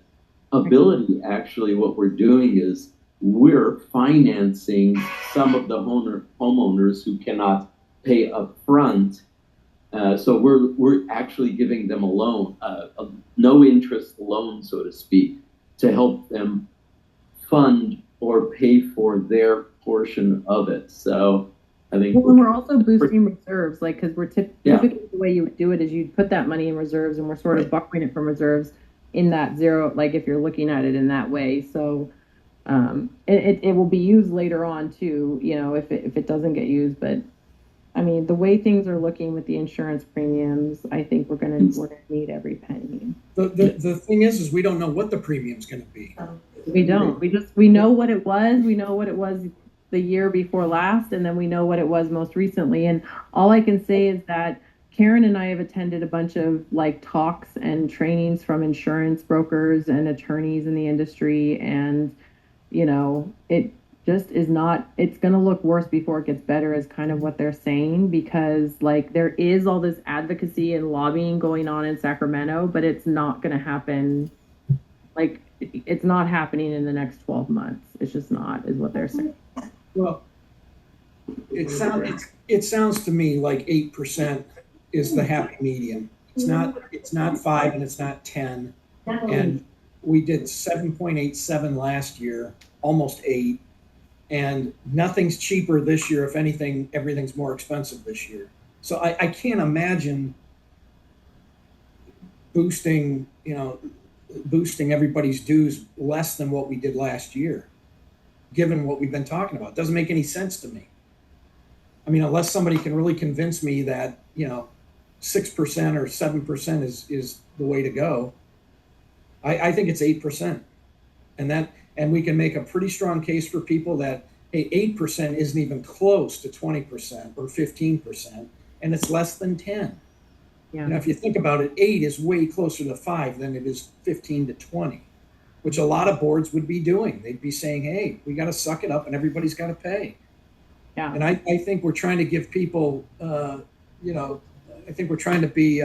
[SPEAKER 4] ability. Actually, what we're doing is we're financing some of the homeowners who cannot pay up front. So we're actually giving them a loan, a no interest loan, so to speak, to help them fund or pay for their portion of it. So I think
[SPEAKER 2] we're also boosting reserves, like, because we're typically the way you would do it is you'd put that money in reserves, and we're sort of borrowing it from reserves in that zero, like if you're looking at it in that way. So it will be used later on too, you know, if it doesn't get used. But I mean, the way things are looking with the insurance premiums, I think we're gonna need every penny.
[SPEAKER 3] The thing is we don't know what the premium's going to be.
[SPEAKER 2] We don't. We know what it was. We know what it was the year before last, and then we know what it was most recently. And all I can say is that Karen and I have attended a bunch of like talks and trainings from insurance brokers and attorneys in the industry, and you know, it just is not, it's going to look worse before it gets better, is kind of what they're saying, because like there is all this advocacy and lobbying going on in Sacramento, but it's not going to happen. Like it's not happening in the next 12 months. It's just not, is what they're saying.
[SPEAKER 3] Well, it sounds to me like 8% is the happy medium. It's not 5 and it's not 10. And we did 7.87 last year, almost 8. And nothing's cheaper this year. If anything, everything's more expensive this year. So I can't imagine boosting everybody's dues less than what we did last year, given what we've been talking about. It doesn't make any sense to me. I mean, unless somebody can really convince me that, 6% or 7% is the way to go. I think it's 8%. And we can make a pretty strong case for people that, hey, 8% isn't even close to 20% or 15%, and it's less than 10.
[SPEAKER 2] Yeah.
[SPEAKER 3] Now, if you think about it, 8 is way closer to 5 than it is 15 to 20, which a lot of boards would be doing. They'd be saying, hey, we got to suck it up and everybody's got to pay.
[SPEAKER 2] Yeah.
[SPEAKER 3] And I think we're trying to give people, I think we're trying to be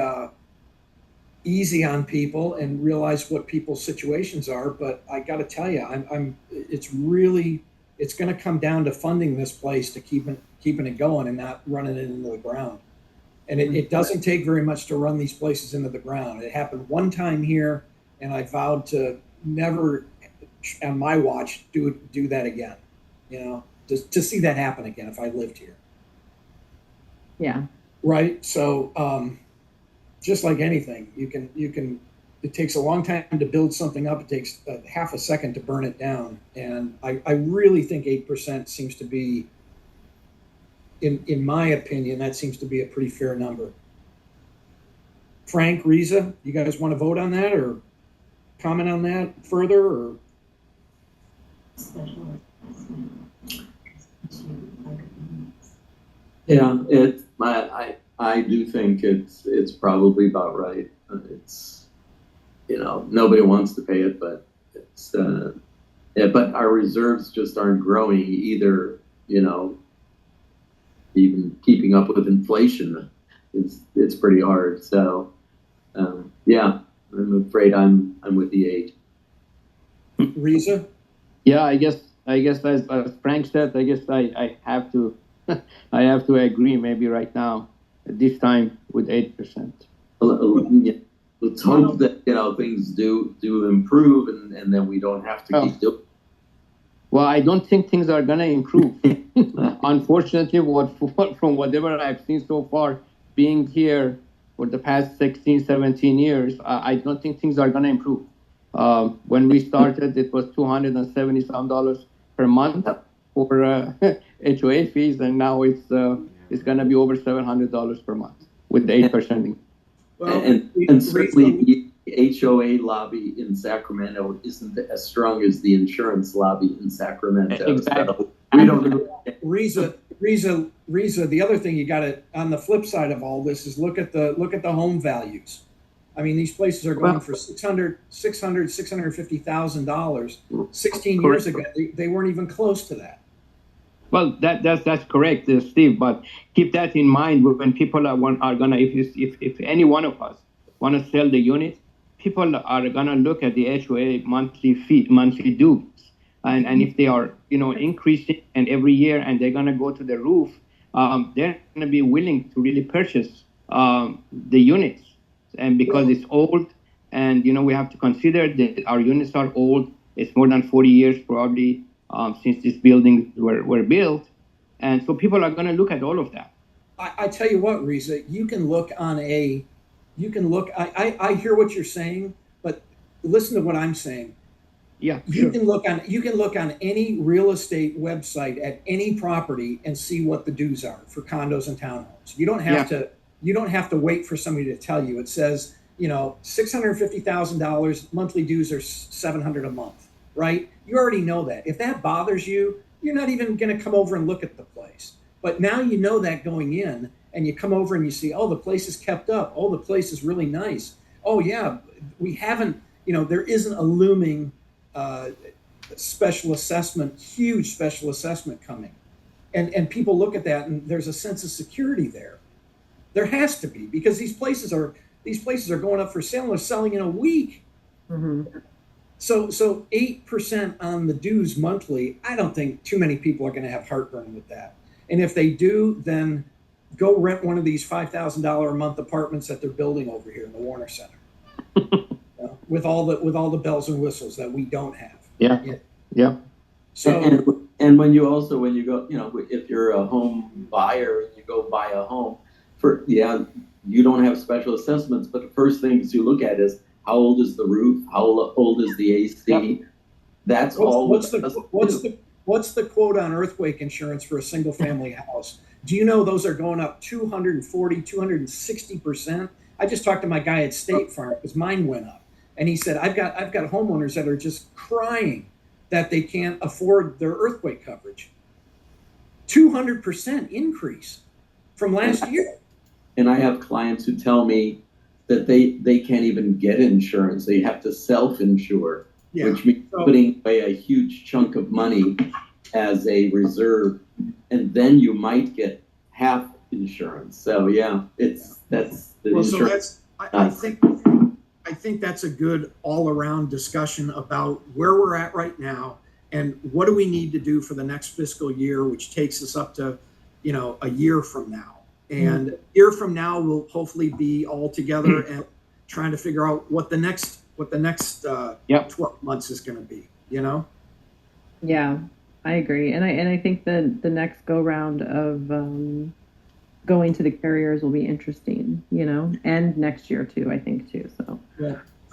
[SPEAKER 3] easy on people and realize what people's situations are. But I got to tell you, it's going to come down to funding this place to keeping it going and not running it into the ground. And it doesn't take very much to run these places into the ground. It happened one time here, and I vowed to never, on my watch, do that again. To see that happen again if I lived here.
[SPEAKER 2] Yeah.
[SPEAKER 3] Right. So just like anything, you can. It takes a long time to build something up. It takes half a second to burn it down. And I really think 8% seems to be, in my opinion, that seems to be a pretty fair number. Frank, Riza, you guys want to vote on that or comment on that further? Or
[SPEAKER 4] yeah, I do think it's probably about right. It's nobody wants to pay it, but it's but our reserves just aren't growing either. Even keeping up with inflation, it's pretty hard. So yeah, I'm afraid I'm with the 8.
[SPEAKER 3] Riza?
[SPEAKER 5] Yeah, I guess as Frank said, I guess I have to I have to agree maybe right now at this time with 8%.
[SPEAKER 4] Let's hope that things do improve and then we don't have to keep doing.
[SPEAKER 5] Well, I don't think things are gonna improve. Unfortunately, from whatever I've seen so far, being here for the past 16, 17 years, I don't think things are gonna improve. When we started, it was $270 per month for HOA fees, and now it's gonna be over $700 per month with the 8%.
[SPEAKER 3] Well,
[SPEAKER 4] and certainly the HOA lobby in Sacramento isn't as strong as the insurance lobby in Sacramento.
[SPEAKER 5] Exactly.
[SPEAKER 4] So we don't.
[SPEAKER 3] Riza, the other thing you got to, on the flip side of all this, is look at the home values. I mean, these places are going for $650,000. 16 years ago, they weren't even close to that.
[SPEAKER 5] Well, that's correct, Steve. But keep that in mind when people are gonna, if any one of us want to sell the unit, people are gonna look at the HOA monthly dues, and if they are increasing and every year, and they're gonna go to the roof, they're gonna be willing to really purchase the units, and because it's old, and we have to consider that our units are old. It's more than 40 years probably since these buildings were built. And so people are going to look at all of that.
[SPEAKER 3] I tell you what, Riza, you can look, I hear what you're saying, but listen to what I'm saying.
[SPEAKER 5] Yeah,
[SPEAKER 3] you
[SPEAKER 5] sure.
[SPEAKER 3] can look on any real estate website at any property and see what the dues are for condos and townhomes. You don't have to wait for somebody to tell you. It says, $650,000 monthly dues are $700 a month, right? You already know that. If that bothers you, you're not even going to come over and look at the place. But now you know that going in, and you come over and you see, oh, the place is kept up. Oh, the place is really nice. Oh yeah, we haven't, there isn't a looming special assessment, huge special assessment coming. And people look at that and there's a sense of security there. There has to be, because these places are going up for sale and they're selling in a week.
[SPEAKER 2] Mm-hmm.
[SPEAKER 3] So 8% on the dues monthly, I don't think too many people are going to have heartburn with that. And if they do, then go rent one of these $5,000 a month apartments that they're building over here in the Warner Center, with all the bells and whistles that we don't have.
[SPEAKER 5] Yeah.
[SPEAKER 4] So and when you go, if you're a home buyer and you go buy a home, you don't have special assessments, but the first things you look at is how old is the roof, how old is the AC. Yep. That's
[SPEAKER 3] what's the quote on earthquake insurance for a single family house? Do you know those are going up 240, 260%? I just talked to my guy at State Farm because mine went up, and he said I've got homeowners that are just crying that they can't afford their earthquake coverage. 200% increase from last year.
[SPEAKER 4] And I have clients who tell me that they can't even get insurance. They have to self-insure, which means putting away a huge chunk of money as a reserve, and then you might get half insurance. So that's the insurance.
[SPEAKER 3] So I think that's a good all-around discussion about where we're at right now and what do we need to do for the next fiscal year, which takes us up to a year from now. And a year from now, we'll hopefully be all together and trying to figure out what the next 12 months is going to be.
[SPEAKER 2] Yeah, I agree, and I think that the next go round of going to the carriers will be interesting. And next year too, I think too. So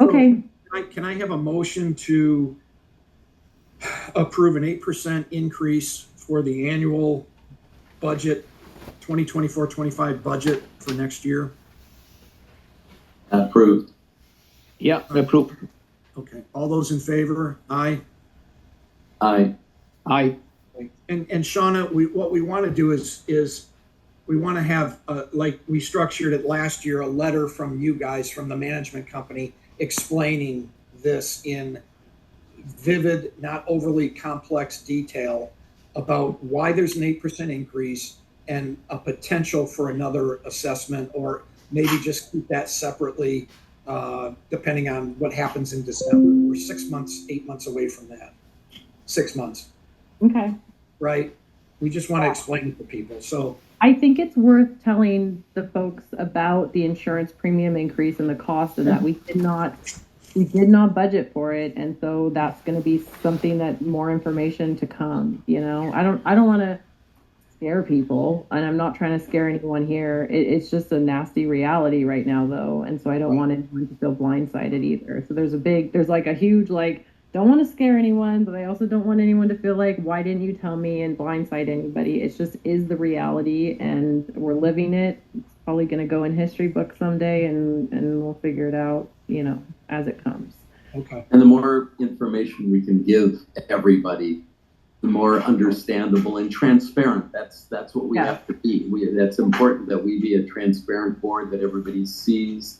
[SPEAKER 2] okay.
[SPEAKER 3] Can I have a motion to approve an 8% increase for the annual budget? 2024-25 budget for next year.
[SPEAKER 4] Approved.
[SPEAKER 5] Yeah, approved.
[SPEAKER 3] Okay. All those in favor? Aye.
[SPEAKER 4] Aye.
[SPEAKER 5] Aye.
[SPEAKER 3] And Shauna, what we want to do is we want to have, like we structured it last year, a letter from you guys, from the management company, explaining this in vivid, not overly complex detail about why there's an 8% increase and a potential for another assessment, or maybe just keep that separately, depending on what happens in December. We're 6 months, 8 months away from that. 6 months.
[SPEAKER 2] Okay.
[SPEAKER 3] Right? We just want to explain it to people. So
[SPEAKER 2] I think it's worth telling the folks about the insurance premium increase and the cost of that. We did not budget for it, and so that's going to be something that more information to come. I don't want to scare people, and I'm not trying to scare anyone here. It's just a nasty reality right now, though, and so I don't want anyone to feel blindsided either. So there's like a huge don't want to scare anyone, but I also don't want anyone to feel like, why didn't you tell me, and blindside anybody. It's just is the reality, and we're living it. It's probably going to go in history books someday, and we'll figure it out, as it comes.
[SPEAKER 3] Okay.
[SPEAKER 4] And the more information we can give everybody, the more understandable and transparent. That's what we have to be. That's important that we be a transparent board, that everybody sees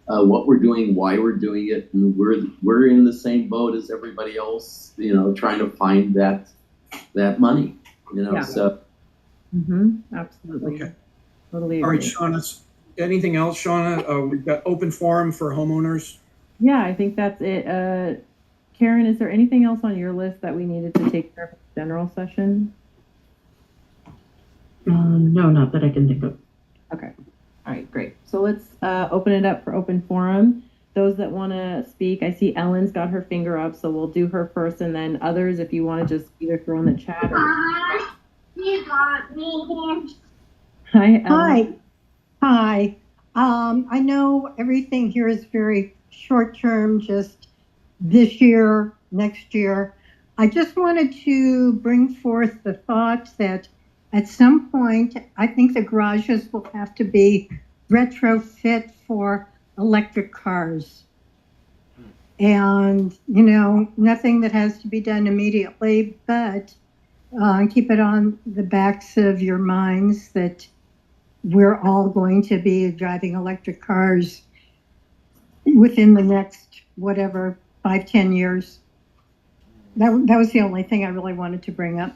[SPEAKER 4] what we're doing, why we're doing it, and we're in the same boat as everybody else, trying to find that money. you know,
[SPEAKER 2] Yeah.
[SPEAKER 4] so.
[SPEAKER 2] Absolutely.
[SPEAKER 3] Okay.
[SPEAKER 2] Totally
[SPEAKER 3] All right,
[SPEAKER 2] agree.
[SPEAKER 3] Shauna, anything else, Shauna? We've got open forum for homeowners.
[SPEAKER 2] Yeah, I think that's it. Karen, is there anything else on your list that we needed to take care of in the general session?
[SPEAKER 1] No, not that I can think of.
[SPEAKER 2] Okay. All right, great. So let's open it up for open forum. Those that want to speak, I see Ellen's got her finger up, so we'll do her first, and then others, if you want to just either throw in the chat or.
[SPEAKER 6] You got me.
[SPEAKER 2] Hi, Ellen.
[SPEAKER 6] Hi. I know everything here is very short term, just this year, next year. I just wanted to bring forth the thought that at some point, I think the garages will have to be retrofit for electric cars. And, you know, nothing that has to be done immediately, but keep it on the backs of your minds that we're all going to be driving electric cars within the next, whatever, 5-10 years. That was the only thing I really wanted to bring up.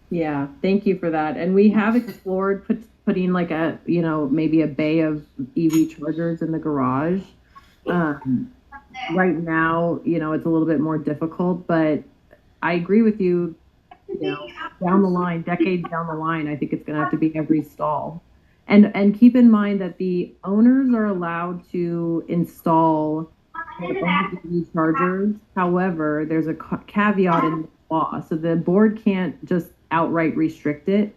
[SPEAKER 2] Yeah, thank you for that. And we have explored putting like a, you know, maybe a bay of EV chargers in the garage. Right now, you know, it's a little bit more difficult, but I agree with you, you know, down the line, decades down the line, I think it's going to have to be every stall. And keep in mind that the owners are allowed to install their own EV chargers. However, there's a caveat in the law. So the board can't just outright restrict it,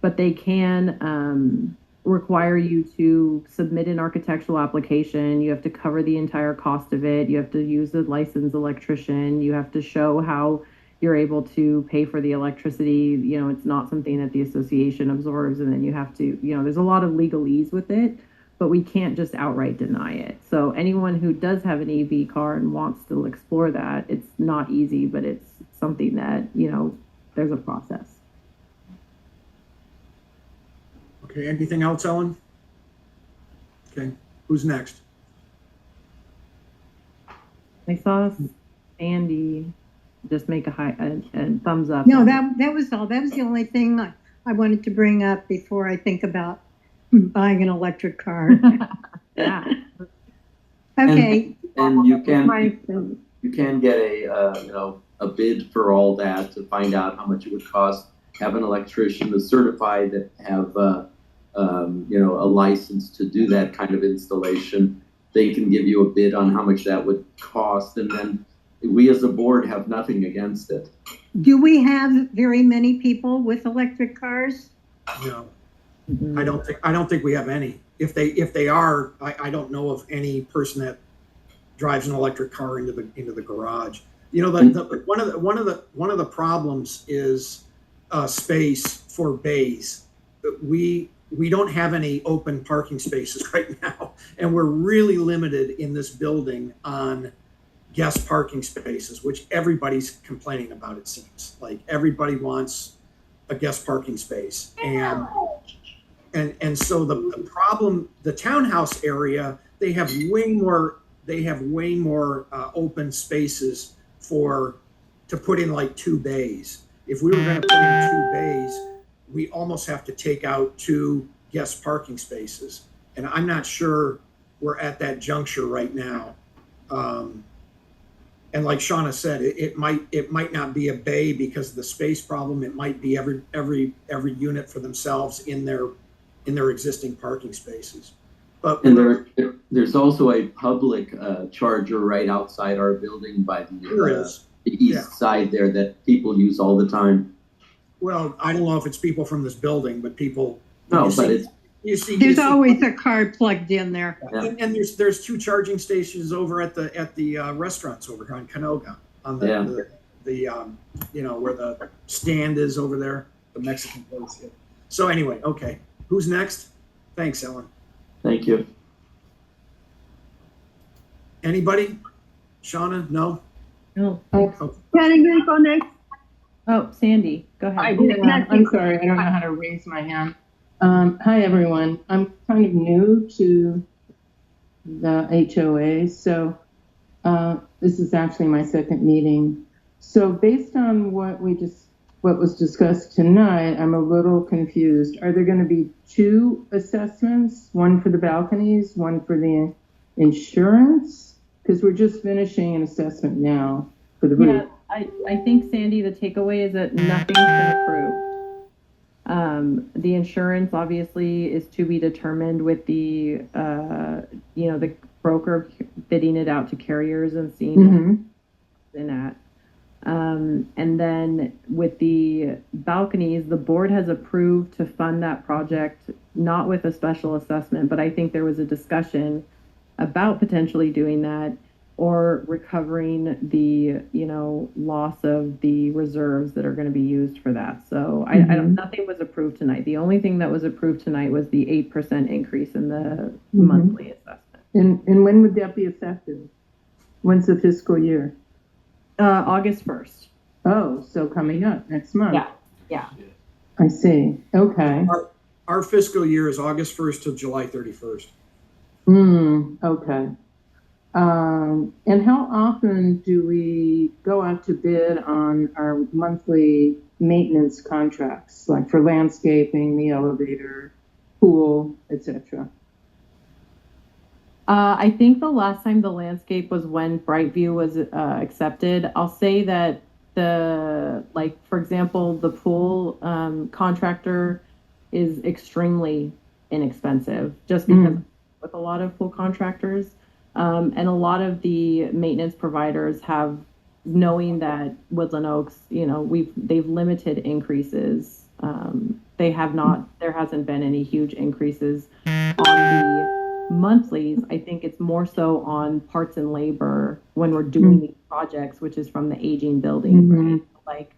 [SPEAKER 2] but they can require you to submit an architectural application. You have to cover the entire cost of it. You have to use a licensed electrician. You have to show how you're able to pay for the electricity. You know, it's not something that the association absorbs, and then you have to, you know, there's a lot of legalese with it, but we can't just outright deny it. So anyone who does have an EV car and wants to explore that, it's not easy, but it's something that, you know, there's a process.
[SPEAKER 3] Okay, anything else, Ellen? Okay, who's next?
[SPEAKER 2] I saw Sandy just make a thumbs up.
[SPEAKER 6] No, that was all. That was the only thing I wanted to bring up before I think about buying an electric car.
[SPEAKER 2] Yeah.
[SPEAKER 6] Okay.
[SPEAKER 4] And you can get a, you know, a bid for all that to find out how much it would cost. Have an electrician who's certified that have, you know, a license to do that kind of installation. They can give you a bid on how much that would cost, and then we as a board have nothing against it.
[SPEAKER 6] Do we have very many people with electric cars?
[SPEAKER 3] No, I don't think we have any. If they are, I don't know of any person that drives an electric car into the garage. You know, one of the problems is space for bays. We don't have any open parking spaces right now, and we're really limited in this building on guest parking spaces, which everybody's complaining about. It seems like everybody wants a guest parking space, and so the problem, the townhouse area, they have way more open spaces to put in like 2 bays. If we were going to put in 2 bays, we almost have to take out 2 guest parking spaces, and I'm not sure we're at that juncture right now. And like Shauna said, it might not be a bay because of the space problem. It might be every unit for themselves in their existing parking spaces. But
[SPEAKER 4] And there's also a public charger right outside our building by the east side there that people use all the time.
[SPEAKER 3] Well, I don't know if it's people from this building, but people.
[SPEAKER 4] No, but it's.
[SPEAKER 6] There's always a car plugged in there.
[SPEAKER 3] Yeah. And there's 2 charging stations over at the restaurants over on Canoga on the you know, where the stand is over there, the Mexican place. Yeah. So anyway, okay, who's next? Thanks, Ellen.
[SPEAKER 4] Thank you.
[SPEAKER 3] Anybody? Shauna? No.
[SPEAKER 2] No.
[SPEAKER 3] Oh,
[SPEAKER 6] Can I go next?
[SPEAKER 2] Oh, Sandy, go ahead.
[SPEAKER 1] I'm sorry, I don't know how to raise my hand. Hi, everyone. I'm kind of new to the HOA, so this is actually my second meeting. So based on what we just what was discussed tonight, I'm a little confused. Are there going to be two assessments, one for the balconies, one for the insurance? Because we're just finishing an assessment now for the roof.
[SPEAKER 2] Yeah, I think, Sandy, the takeaway is that nothing's been approved. The insurance obviously is to be determined with the, the broker bidding it out to carriers and seeing
[SPEAKER 1] Mm-hmm.
[SPEAKER 2] in that. And then with the balconies, the board has approved to fund that project, not with a special assessment, but I think there was a discussion about potentially doing that or recovering the, loss of the reserves that are going to be used for that. So nothing was approved tonight. The only thing that was approved tonight was the 8% increase in the monthly assessment.
[SPEAKER 1] And when would that be effective? When's the fiscal year?
[SPEAKER 2] August 1st.
[SPEAKER 1] Oh, so coming up next month.
[SPEAKER 2] Yeah.
[SPEAKER 1] I see. Okay.
[SPEAKER 3] Our fiscal year is August 1st to July 31st.
[SPEAKER 1] Okay. And how often do we go out to bid on our monthly maintenance contracts, like for landscaping, the elevator, pool, etc.?
[SPEAKER 2] I think the last time the landscape was when Brightview was accepted. I'll say that for example, the pool contractor is extremely inexpensive just because with a lot of pool contractors and a lot of the maintenance providers have, knowing that Woodland Oaks, they've limited increases. There hasn't been any huge increases on the monthlies. I think it's more so on parts and labor when we're doing these projects, which is from the aging building, right? Like,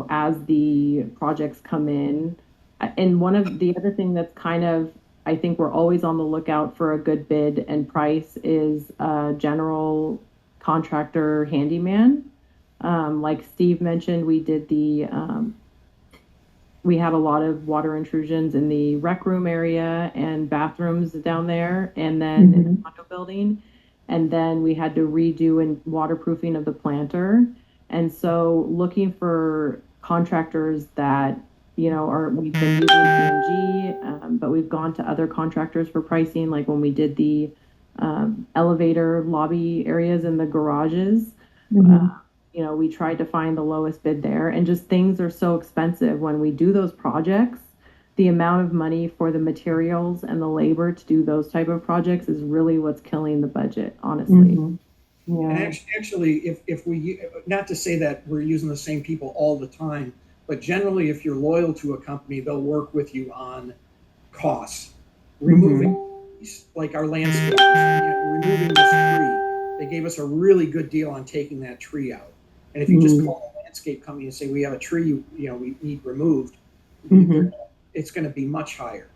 [SPEAKER 2] as the projects come in. And one of the other thing that's kind of, I think we're always on the lookout for a good bid and price is general contractor handyman. Like Steve mentioned, we did we had a lot of water intrusions in the rec room area and bathrooms down there, and then in the condo building. And then we had to redo and waterproofing of the planter. And so looking for contractors that, we've been using P&G, but we've gone to other contractors for pricing, like when we did the elevator lobby areas in the garages. We tried to find the lowest bid there, and just things are so expensive when we do those projects. The amount of money for the materials and the labor to do those type of projects is really what's killing the budget, honestly.
[SPEAKER 1] Yeah.
[SPEAKER 3] And actually, if we, not to say that we're using the same people all the time, but generally, if you're loyal to a company, they'll work with you on costs, removing like our landscape, removing this tree. They gave us a really good deal on taking that tree out. And if you just call a landscape company and say, we have a tree, we need removed, it's going to be much higher.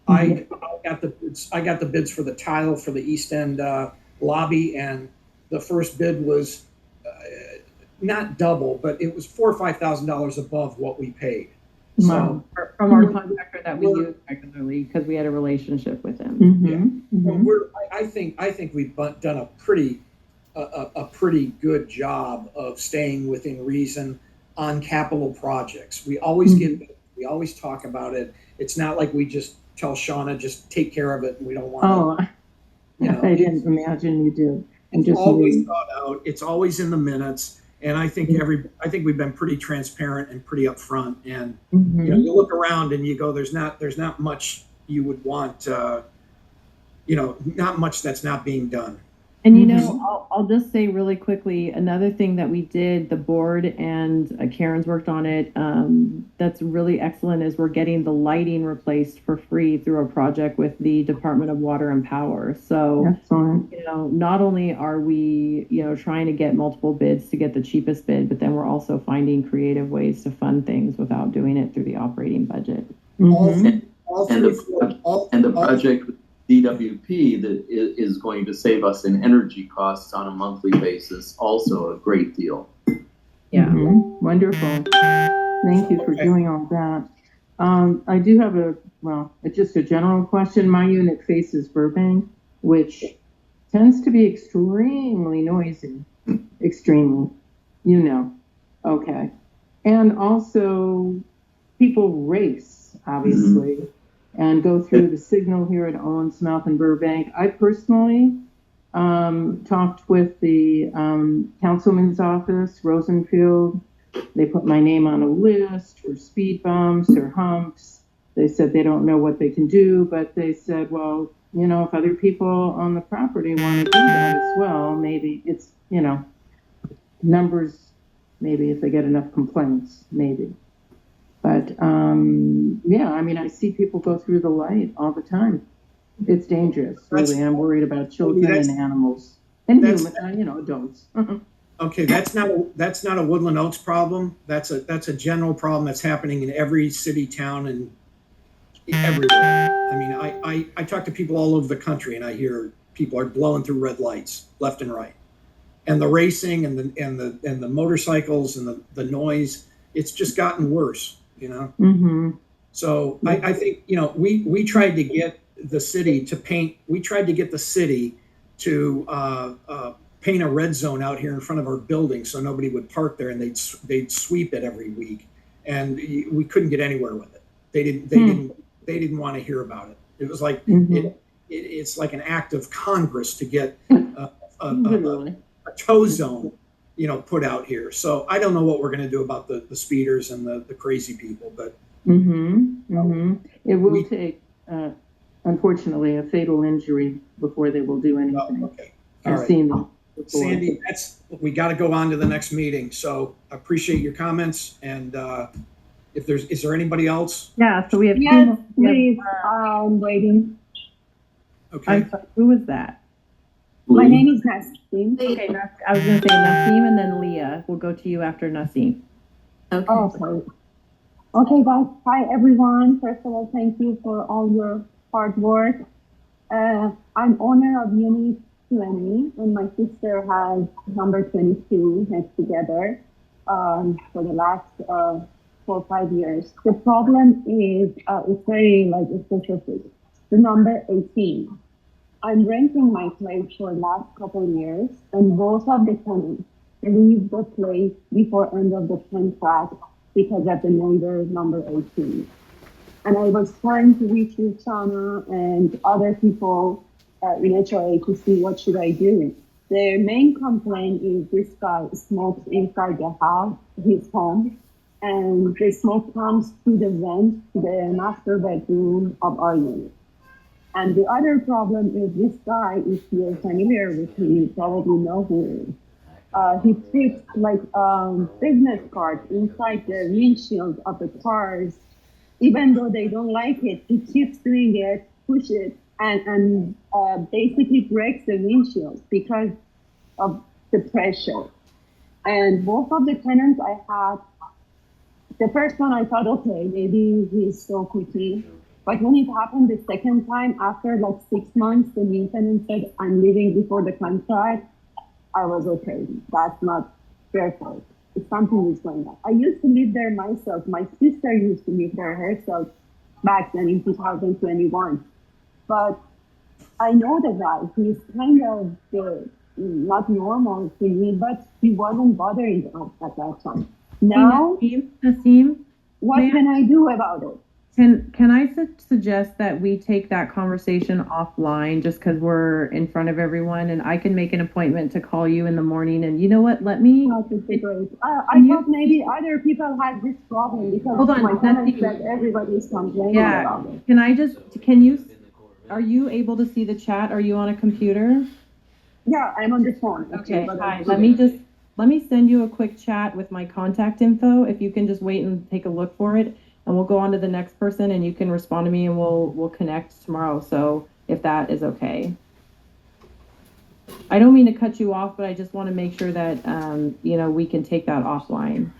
[SPEAKER 3] I got the bids for the tile for the East End lobby, and the first bid was not double, but it was $4,000 or $5,000 above what we paid. So
[SPEAKER 2] from our contractor that we use regularly because we had a relationship with him.
[SPEAKER 3] Well, I think we've done a pretty good job of staying within reason on capital projects. We always we always talk about it. It's not like we just tell Shauna, just take care of it and we don't want to.
[SPEAKER 1] I didn't imagine you do.
[SPEAKER 3] It's always thought out. It's always in the minutes. And I think we've been pretty transparent and pretty upfront. And you look around and you go, there's not much you would want, not much that's not being done.
[SPEAKER 2] And I'll just say really quickly, another thing that we did, the board and Karen's worked on it, that's really excellent, is we're getting the lighting replaced for free through a project with the Department of Water and Power. So, not only are we, trying to get multiple bids to get the cheapest bid, but then we're also finding creative ways to fund things without doing it through the operating budget.
[SPEAKER 4] And the project with DWP that is going to save us in energy costs on a monthly basis, also a great deal.
[SPEAKER 2] Yeah.
[SPEAKER 1] Wonderful. Thank you for doing all that. I do have it's just a general question. My unit faces Burbank, which tends to be extremely noisy. Extremely, Okay. And also, people race, obviously, and go through the signal here at Owens Mouth and Burbank. I personally talked with the councilman's office, Rosenfield. They put my name on a list for speed bumps or humps. They said they don't know what they can do, but they said, well, you know, if other people on the property want to do that as well, maybe it's, you know, numbers, maybe if they get enough complaints, maybe. But yeah, I mean, I see people go through the light all the time. It's dangerous, really. I'm worried about children and animals and humans, you know, adults.
[SPEAKER 3] Okay, that's not a Woodland Oaks problem. That's a general problem that's happening in every city, town, and everywhere. I mean, I talk to people all over the country, and I hear people are blowing through red lights left and right, and the racing and the motorcycles and the noise. It's just gotten worse, you know.
[SPEAKER 1] Mm-hmm.
[SPEAKER 3] So I think, you know, we tried to get the city to paint. We tried to get the city to paint a red zone out here in front of our building so nobody would park there, and they'd sweep it every week, and we couldn't get anywhere with it. They didn't want to hear about it. It was like it's like an act of Congress to get a tow zone, you know, put out here. So I don't know what we're going to do about the speeders and the crazy people, but
[SPEAKER 1] it will take unfortunately a fatal injury before they will do anything.
[SPEAKER 3] Okay, all
[SPEAKER 1] I've
[SPEAKER 3] right.
[SPEAKER 1] seen them before.
[SPEAKER 3] Sandy, we got to go on to the next meeting. So I appreciate your comments, and is there anybody else?
[SPEAKER 2] Yeah, so we have
[SPEAKER 7] Yes, please. I'm waiting.
[SPEAKER 3] Okay.
[SPEAKER 2] I'm sorry, who was that?
[SPEAKER 7] My name is Nasim.
[SPEAKER 2] Okay, I was going to say Nasim and then Leah. We'll go to you after Nasim.
[SPEAKER 7] Okay. Oh, sorry. Okay, guys. Hi, everyone. First of all, thank you for all your hard work. I'm owner of Unit 20, and my sister has number 22 next together for the last 4 or 5 years. The problem is it's very specific. The number 18. I'm renting my place for the last couple of years, and both of the tenants leave the place before end of the contract because of the neighbor number 18. And I was trying to reach you, Shana, and other people in HOA to see what should I do. Their main complaint is this guy smokes inside the house, his home, and the smoke comes through the vent to the master bedroom of our unit. And the other problem is this guy, if you're familiar with him, you probably know who he is. He puts business cards inside the windshield of the cars, even though they don't like it. He keeps doing it, push it, and basically breaks the windshield because of the pressure. And both of the tenants I had, the first one I thought, okay, maybe he's so quickly. But when it happened the second time, after 6 months, the new tenant said, I'm leaving before the contract. I was okay. That's not their fault. It's something is going on. I used to live there myself. My sister used to live there herself back then in 2021. But I know the guy. He's kind of not normal to me, but he wasn't bothering us at that time. Now,
[SPEAKER 2] Nasim,
[SPEAKER 7] what can I do about it?
[SPEAKER 2] Can I suggest that we take that conversation offline just because we're in front of everyone, and I can make an appointment to call you in the morning, and you know what, let me...
[SPEAKER 7] I thought maybe other people had this problem because my tenants said everybody's complaining about it.
[SPEAKER 2] Are you able to see the chat? Are you on a computer?
[SPEAKER 7] Yeah, I'm on the phone.
[SPEAKER 2] Okay, hi, let me send you a quick chat with my contact info. If you can just wait and take a look for it. And we'll go on to the next person, and you can respond to me, and we'll connect tomorrow. So if that is okay. I don't mean to cut you off, but I just want to make sure that we can take that offline.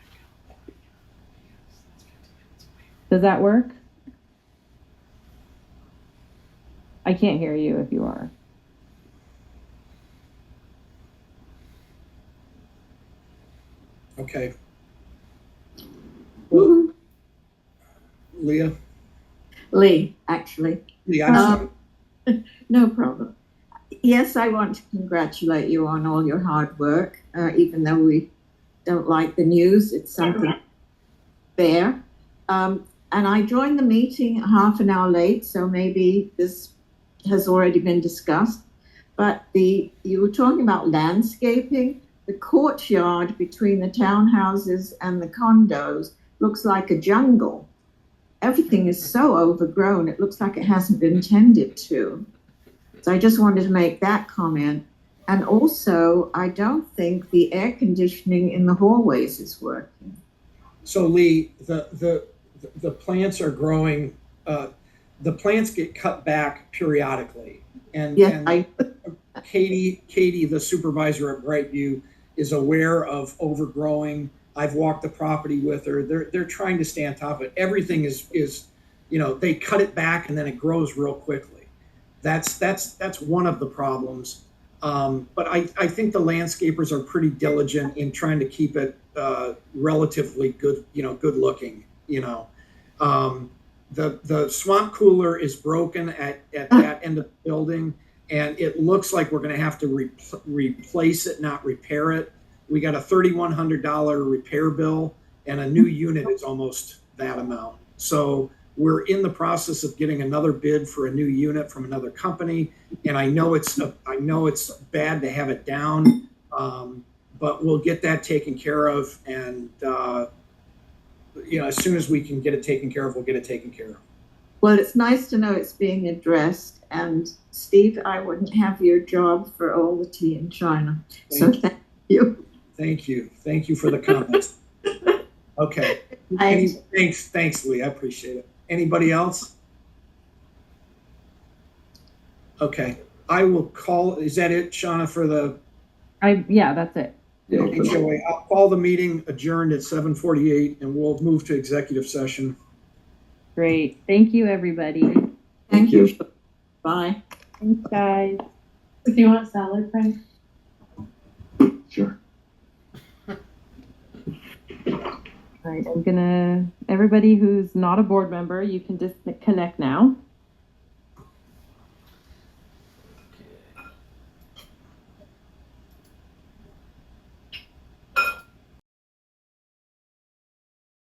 [SPEAKER 2] Does that work? I can't hear you if you are.
[SPEAKER 3] Okay. Well, Leah?
[SPEAKER 8] Lee, actually.
[SPEAKER 3] Leah,
[SPEAKER 8] no problem. Yes, I want to congratulate you on all your hard work, even though we don't like the news. It's something there. And I joined the meeting half an hour late, so maybe this has already been discussed. But you were talking about landscaping. The courtyard between the townhouses and the condos looks like a jungle. Everything is so overgrown, it looks like it hasn't been tended to. So I just wanted to make that comment. And also, I don't think the air conditioning in the hallways is working.
[SPEAKER 3] So Lee, the plants are growing, the plants get cut back periodically. And,
[SPEAKER 8] Yeah,
[SPEAKER 3] and Katie, the supervisor at Brightview, is aware of overgrowing. I've walked the property with her. They're trying to stay on top of it. Everything is, they cut it back and then it grows real quickly. That's one of the problems. But I think the landscapers are pretty diligent in trying to keep it relatively good, good looking. The swamp cooler is broken at that end of the building, and it looks like we're going to have to replace it, not repair it. We got a $3,100 repair bill, and a new unit is almost that amount. So we're in the process of getting another bid for a new unit from another company, and I know it's bad to have it down, but we'll get that taken care of, and as soon as we can get it taken care of, we'll get it taken care of.
[SPEAKER 8] Well, it's nice to know it's being addressed. And Steve, I wouldn't have your job for all the tea in China. Thank you.
[SPEAKER 3] Thank you. Thank you for the comments. Okay. Thanks, Lee. I appreciate it. Anybody else? Okay. I will call. Is that it, Shauna, for the?
[SPEAKER 2] Yeah, that's it.
[SPEAKER 4] Yeah.
[SPEAKER 3] HOA. I'll call the meeting adjourned at 7:48, and we'll move to executive session.
[SPEAKER 2] Great. Thank you, everybody.
[SPEAKER 8] Thank you. Bye.
[SPEAKER 2] Thanks, guys.
[SPEAKER 1] Do you want salad, Frank?
[SPEAKER 4] Sure.
[SPEAKER 2] All right, everybody who's not a board member, you can disconnect now.